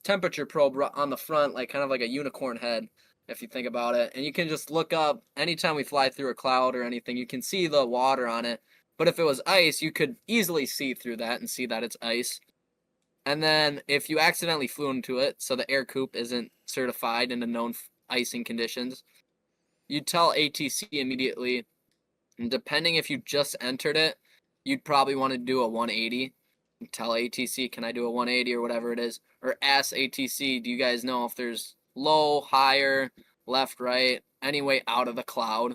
temperature probe on the front, like kind of like a unicorn head, if you think about it. And you can just look up anytime we fly through a cloud or anything, you can see the water on it. But if it was ice, you could easily see through that and see that it's ice. And then if you accidentally flew into it, so the Ercoupe isn't certified in the known icing conditions, you tell ATC immediately, and depending if you just entered it, you'd probably want to do a 180. Tell ATC, can I do a 180 or whatever it is? Or ask ATC, do you guys know if there's low, higher, left, right, any way out of the cloud?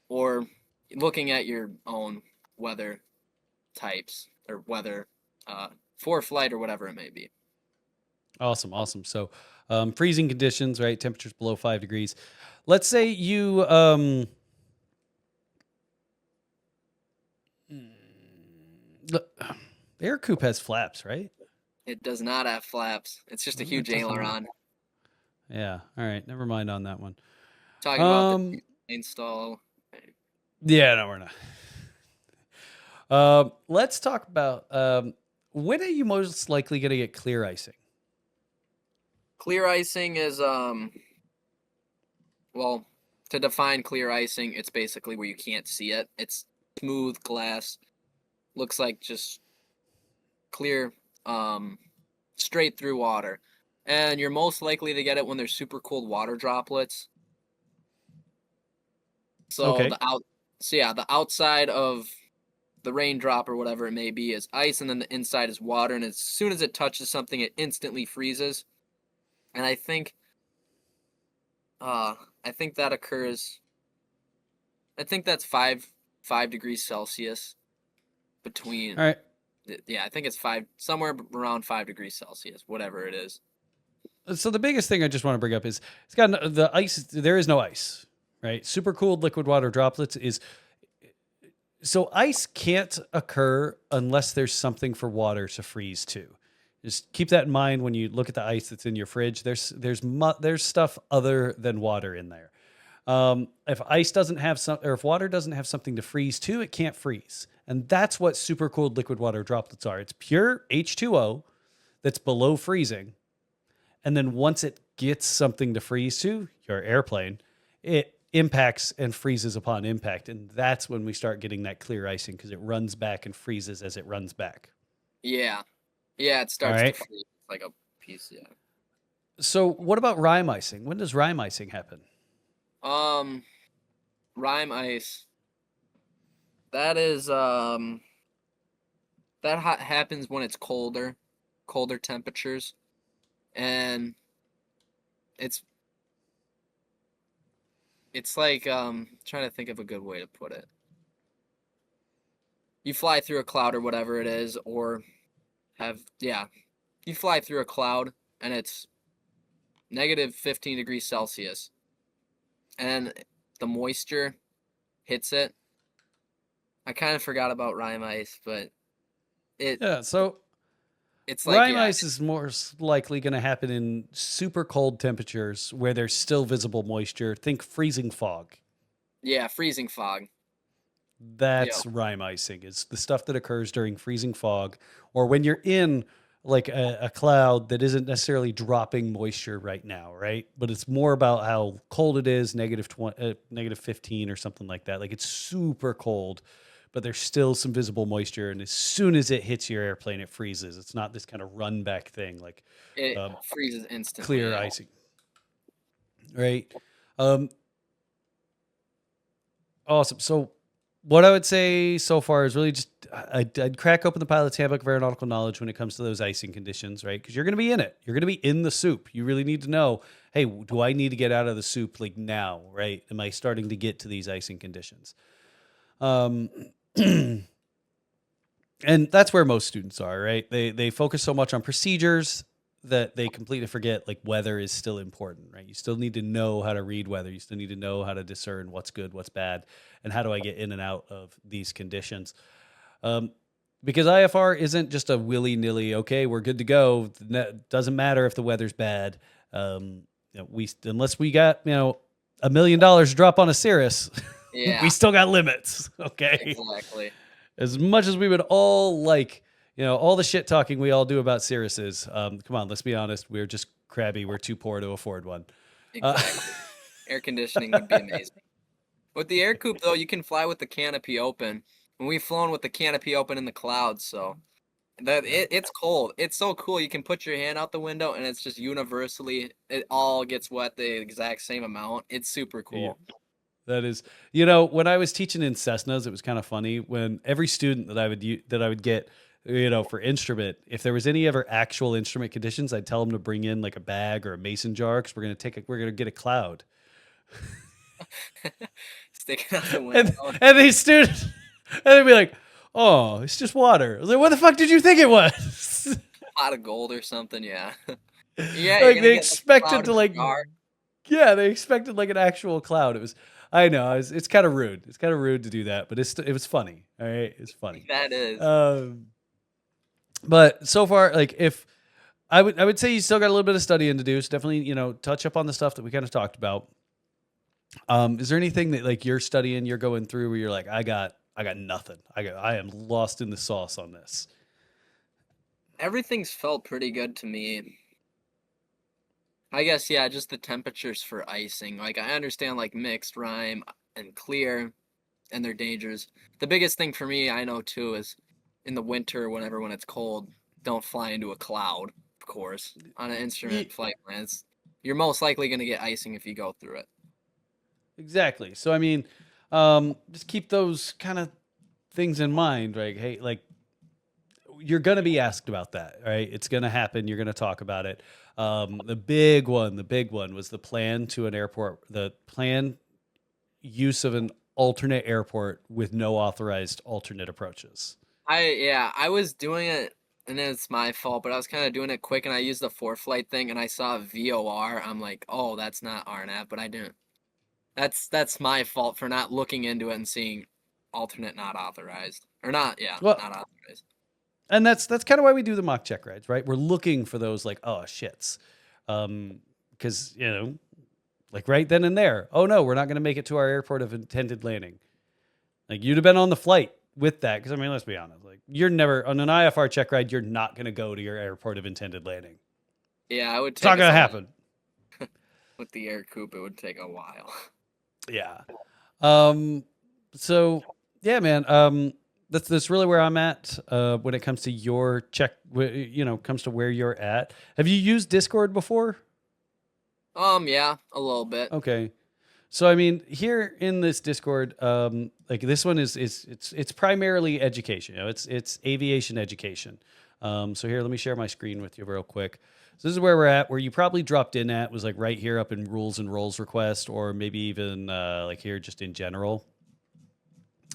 Or looking at your own weather types or weather for flight or whatever it may be. Awesome, awesome. So, freezing conditions, right? Temperatures below 5 degrees. Let's say you, the air coupe has flaps, right? It does not have flaps. It's just a Oh, it huge doesn't have. aileron. Yeah. All right. Never mind on that one. Talking about the Um. install. Yeah. No, we're not. Let's talk about when are you most likely going to get clear icing? Clear icing is well, to define clear icing, it's basically where you can't see it. It's smooth glass, looks like just clear, straight through water. And you're most likely to get it when there's super cold water droplets. So Okay. the out so yeah, the outside of the raindrop or whatever it may be is ice, and then the inside is water, and as soon as it touches something it instantly freezes. And uh I think that occurs, I think that's 5 degrees Celsius between, All right. yeah, I think it's somewhere around 5 degrees Celsius, whatever it is. So the biggest thing I just want to bring up is it's got the ice. There is no ice, right? Super cooled liquid water droplets is so ice can't occur unless there's something for water to freeze to. Just keep that in mind when you look at the ice that's in your fridge. There's stuff other than water in there. If ice doesn't have some, or if water doesn't have something to freeze to, it can't freeze, and that's what super cooled liquid water droplets are. It's pure H2O that's below freezing, and then once it gets something to freeze to, your airplane, it impacts and freezes upon impact. And that's when we start getting that clear icing because it runs back and freezes as it runs back. Yeah. Yeah, it All starts to right. freeze like a piece, yeah. So what about rime icing? When does rime icing happen? Um, Rime ice. That is happens when it's colder temperatures, and it's It's like trying to think of a good way to put it. You fly through a cloud or whatever it is, or you fly through a cloud and it's negative 15 degrees Celsius, and the moisture hits it. I kind of forgot about RAIM ice, but it Yeah. So it's like, Rime yeah, ice is more likely going to happen in super cold temperatures where there's still visible moisture. Think freezing fog. yeah, freezing fog. Yeah, That's rime icing. It's the stuff that occurs during freezing fog or when you're in like a cloud that isn't necessarily dropping moisture right now, right? But it's more about how cold it is, negative 20, negative 15 or something like that. Like it's super cold, but there's still some visible moisture. And as soon as it hits your airplane, it freezes. It's not this kind of run back thing like it um, freezes instantly. clear Yeah. icing, right? Um, awesome. So what I would say so far is really just I'd crack open the pilot's handbook of aeronautical knowledge when it comes to those icing conditions, right? Because you're going to be in it. You're going to be in the soup. You really need to know, hey, do I need to get out of the soup like now, right? Am I starting to get to these icing conditions? Um, and that's where most students are, right? They focus so much on procedures that they completely forget like weather is still important, right? You still need to know how to read weather. You still need to know how to discern what's good, what's bad, and how do I get in and out of these conditions. Um, because IFR isn't just a willy nilly. Okay, we're good to go. Doesn't matter if the weather's bad. We unless we got $1 million to drop on a Cirrus, we Yeah, still got limits. Okay, exactly. as much as we would all like, all the shit talking we all do about Cirruses. Come on, let's be honest. We're just crabby. We're too poor to afford one. Uh, Exactly. Air conditioning would be amazing. With the Ercoupe, though, you can fly with the canopy open. And we've flown with the canopy open in the clouds, so it's cold. It's so cool. You can put your hand out the window, and it's just universally, it all gets wet the exact same amount. It's super yeah. cool. That is, when I was teaching in Cessnas, it was kind of funny when every student that I would get, for instrument, if there was any ever actual instrument conditions, I'd tell them to bring in like a bag or a mason jar because we're gonna get a cloud, Sticking out the window. and these students, and they'd be like, "Oh, it's just water." I was like, "What the fuck did you think it was?" Pot of gold or something, yeah. Yeah, you're Like gonna they get like a expected cloud to in a like, jar. yeah, they expected like an actual cloud. It was, I know, it's kind of rude. It's kind of rude to do that, but it was funny. All right, it's funny. That is. Um, but so far, like if I would say you still got a little bit of studying to do. So definitely, touch up on the stuff that we kind of talked about. Is there anything that like you're studying, you're going through where you're like, I got nothing. I am lost in the sauce on this. Everything's felt pretty good to me. I guess, yeah, just the temperatures for icing. Like, I understand, like, mixed, rime, and clear, and their dangers. The biggest thing for me, I know, too, is in the winter, when it's cold, don't fly into a cloud, of course, on an instrument Ye- flight plan. You're most likely going to get icing if you go through it. Exactly. So I mean, just keep those kind of things in mind, right? Hey, like you're going to be asked about that, right? It's going to happen. You're going to talk about it. The big one was the plan to an airport, the plan use of an alternate airport with no authorized alternate approaches. I was doing it, and it's my fault, but I was kind of doing it quick, and I used the four-flight thing, and I saw VOR. I'm like, oh, that's not RNAV, but I didn't. That's my fault for not looking into it and seeing alternate not authorized or not. Yeah, Well, not authorized. and that's kind of why we do the mock check rides, right? We're looking for those like, oh shits, because like right then and there, oh no, we're not going to make it to our airport of intended landing. Like you'd have been on the flight with that, because I mean, let's be honest, like you're never on an IFR check ride, you're not going to go to your airport of intended landing. Yeah, it would It's not take us going a to while. happen. With the Ercoupe. It would take a while. Yeah. Um. So yeah, man. That's really where I'm at. When it comes to your check, comes to where you're at. Have you used Discord before? Yeah, a little bit. Okay. So I mean, here in this Discord, like this one is it's primarily education. It's aviation education. So here, let me share my screen with you real quick. So this is where we're at. Where you probably dropped in at was like right here up in rules and roles request, or maybe even like here just in general.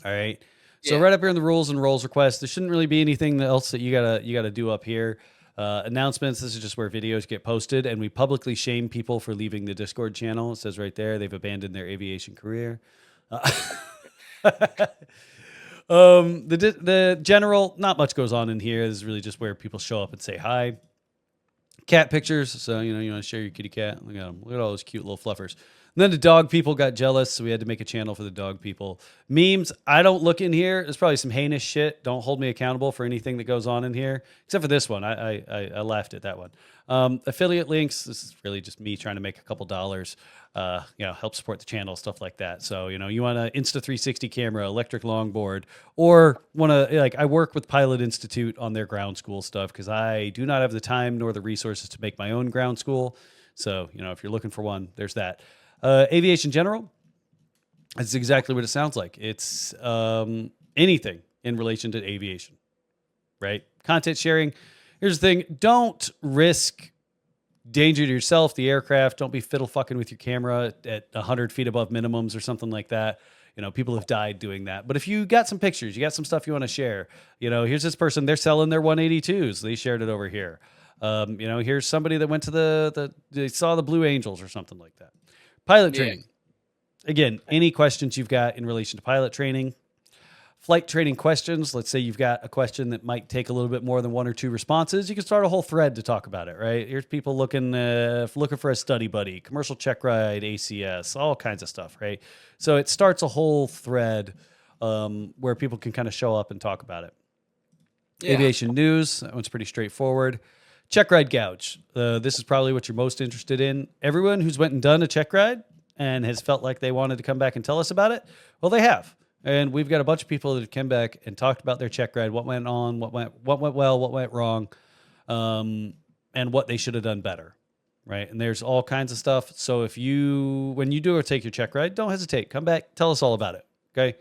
All right. So Yeah. right up here in the rules and roles request, there shouldn't really be anything else that you gotta do up here. Announcements. This is just where videos get posted, and we publicly shame people for leaving the Discord channel. It says right there they've abandoned their aviation career. The general, not much goes on in here. This is really just where people show up and say hi. Cat pictures. So, you want to share your kitty cat. Look at them. Look at all those cute little fluffers. And then the dog people got jealous, so we had to make a channel for the dog people. Memes. I don't look in here. There's probably some heinous shit. Don't hold me accountable for anything that goes on in here, except for this one. I laughed at that one. Affiliate links. This is really just me trying to make a couple dollars. Help support the channel, stuff like that. So, you want an Insta360 camera, electric longboard, or I work with Pilot Institute on their ground school stuff because I do not have the time nor the resources to make my own ground school. So, if you're looking for one, there's that. Aviation General, that's exactly what it sounds like. It's anything in relation to aviation, right? Content sharing. Here's the thing. Don't risk danger to yourself, the aircraft. Don't be fiddle fucking with your camera at 100 feet above minimums or something like that. People have died doing that. But if you got some pictures, you got some stuff you want to share, here's this person, they're selling their 182s. They shared it over here. Here's somebody that went to they saw the Blue Angels or something like that. Pilot training. Again, any questions you've got in relation to pilot training. Flight training questions. Let's say you've got a question that might take a little bit more than one or two responses. You can start a whole thread to talk about it, right? Here's people looking for a study buddy, commercial check ride, ACS, all kinds of stuff, right? So it starts a whole thread where people can kind of show up and talk about it. Yeah. Aviation news. That one's pretty straightforward. Check ride gouge. This is probably what you're most interested in. Everyone who's went and done a check ride and has felt like they wanted to come back and tell us about it, well, they have. And we've got a bunch of people that have come back and talked about their check ride, what went on, what went well, what went wrong, and what they should have done better, right? And there's all kinds of stuff. So when you do or take your check ride, don't hesitate. Come back, tell us all about it, okay?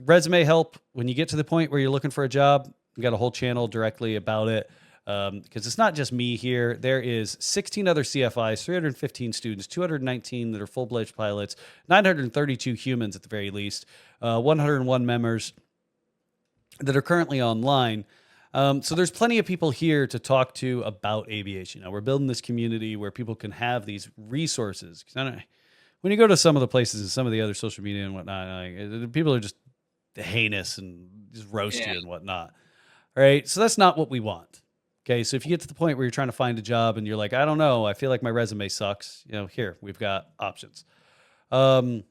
Resume help. When you get to the point where you're looking for a job, we got a whole channel directly about it. Because it's not just me here. There is 16 other CFIs, 315 students, 219 that are full-fledged pilots, 932 humans at the very least, 101 members that are currently online. So there's plenty of people here to talk to about aviation. Now, we're building this community where people can have these resources. When you go to some of the places and some of the other social media and whatnot, people are just heinous and just roast you and whatnot. All right, so that's not what we want. Okay, so if you get to the point where you're trying to find a job and you're like, I don't know, I feel like my resume sucks, here, we've got options. Then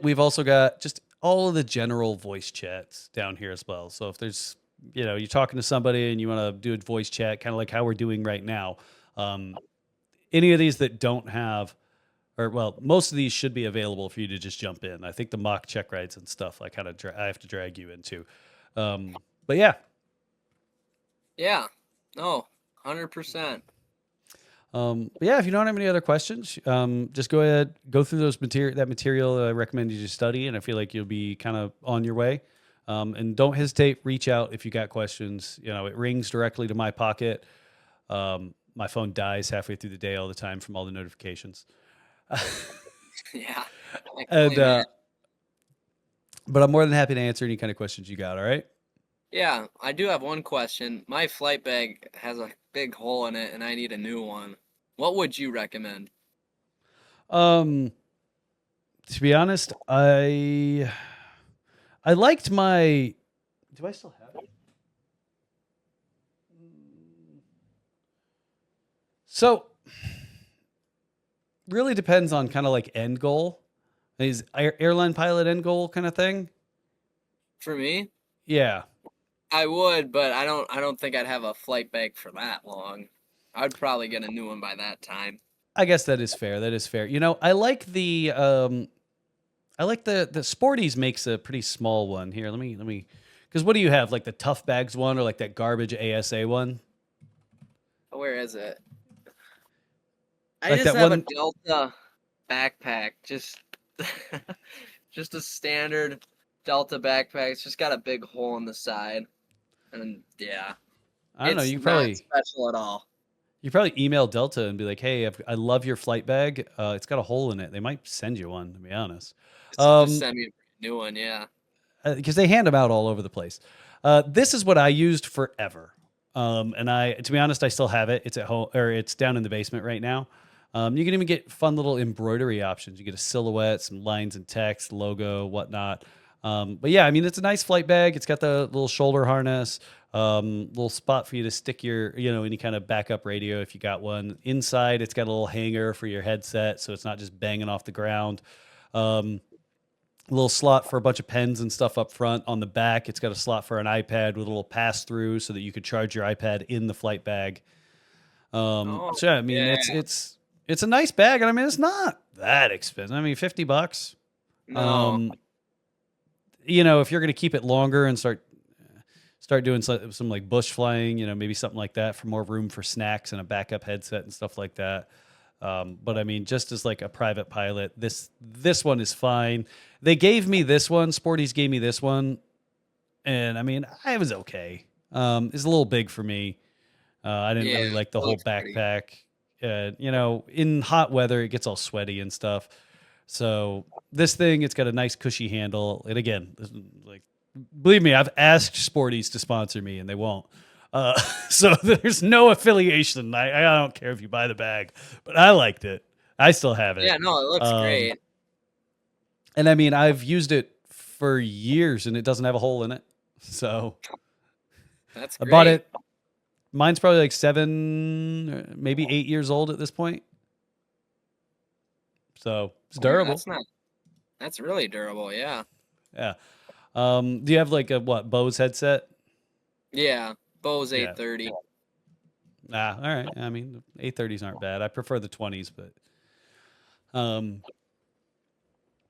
we've also got just all of the general voice chats down here as well. So if there's, you're talking to somebody and you want to do a voice chat, kind of like how we're doing right now, any of these that don't have, most of these should be available for you to just jump in. I think the mock check rides and stuff, I have to drag you into. But yeah. Yeah. No, 100%. But yeah, if you don't have any other questions, just go ahead, go through that material I recommend you just study, and I feel like you'll be kind of on your way. And don't hesitate, reach out if you got questions. It rings directly to my pocket. My phone dies halfway through the day all the time from all the notifications. Yeah. And but I'm more than happy to answer any kind of questions you got. All right. Yeah, I do have one question. My flight bag has a big hole in it, and I need a new one. What would you recommend? To be honest, I liked my. Do I still have it? So, really depends on kind of like end goal. Is airline pilot end goal kind of thing? For me? Yeah. I would, but I don't think I'd have a flight bag for that long. I'd probably get a new one by that time. I guess that is fair. That is fair. I like the Sporties makes a pretty small one. Here, let me because what do you have? Like the Tough Bags one or like that garbage ASA one? Where is it? I just have a Delta backpack. Just just a standard Delta backpack. It's just got a big hole in the side. And yeah. I don't know. It's You not probably special at all. email Delta and be like, "Hey, I love your flight bag. It's got a hole in it." They might send you one, to be honest. Just Um, send me a new one. Yeah. because they hand them out all over the place. This is what I used forever. And to be honest, I still have it. It's at home, or it's down in the basement right now. You can even get fun little embroidery options. You get a silhouette, some lines and text, logo, whatnot. But yeah, I mean, it's a nice flight bag. It's got the little shoulder harness, little spot for you to stick your, any kind of backup radio if you got one. Inside, it's got a little hanger for your headset, so it's not just banging off the ground. A little slot for a bunch of pens and stuff up front. On the back, it's got a slot for an iPad with a little pass through so that you could charge your iPad in the flight bag. Oh, So yeah, I mean, yeah. it's a nice bag, and I mean, it's not that expensive. I mean, $50. No. If you're going to keep it longer and start doing some like bush flying, maybe something like that for more room for snacks and a backup headset and stuff like that. But I mean, just as like a private pilot, this one is fine. They gave me this one. Sporties gave me this one, and I mean, I was okay. It's a little big for me. I didn't Yeah. really like the It whole looks pretty. backpack. In hot weather, it gets all sweaty and stuff. So this thing, it's got a nice cushy handle. And again, like, believe me, I've asked Sporties to sponsor me, and they won't. So there's no affiliation. I don't care if you buy the bag, but I liked it. I still have it. Yeah. No, it looks great. And I mean, I've used it for years, and it doesn't have a hole in it. So That's I great. bought it. Mine's probably like 7, maybe 8 years old at this point. So it's durable. That's really durable. Yeah. Yeah. Do you have like a Bose headset? Yeah. Bose Yeah. 830. All right. I mean, 830s aren't bad. I prefer the 20s, but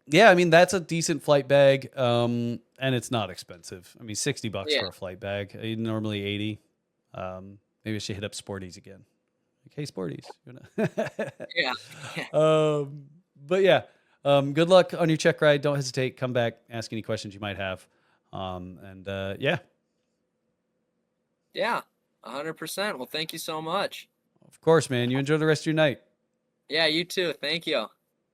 yeah, I mean, that's a decent flight bag. And it's not expensive. I mean, $60 Yeah. for a flight bag. Normally 80. Maybe I should hit up Sporties again. Like, hey, Sporties. Yeah. But yeah, good luck on your check ride. Don't hesitate. Come back, ask any questions you might have. Yeah. Yeah. 100%. Well, thank you so much. Of course, man. You enjoy the rest of your night. Yeah, you too. Thank you.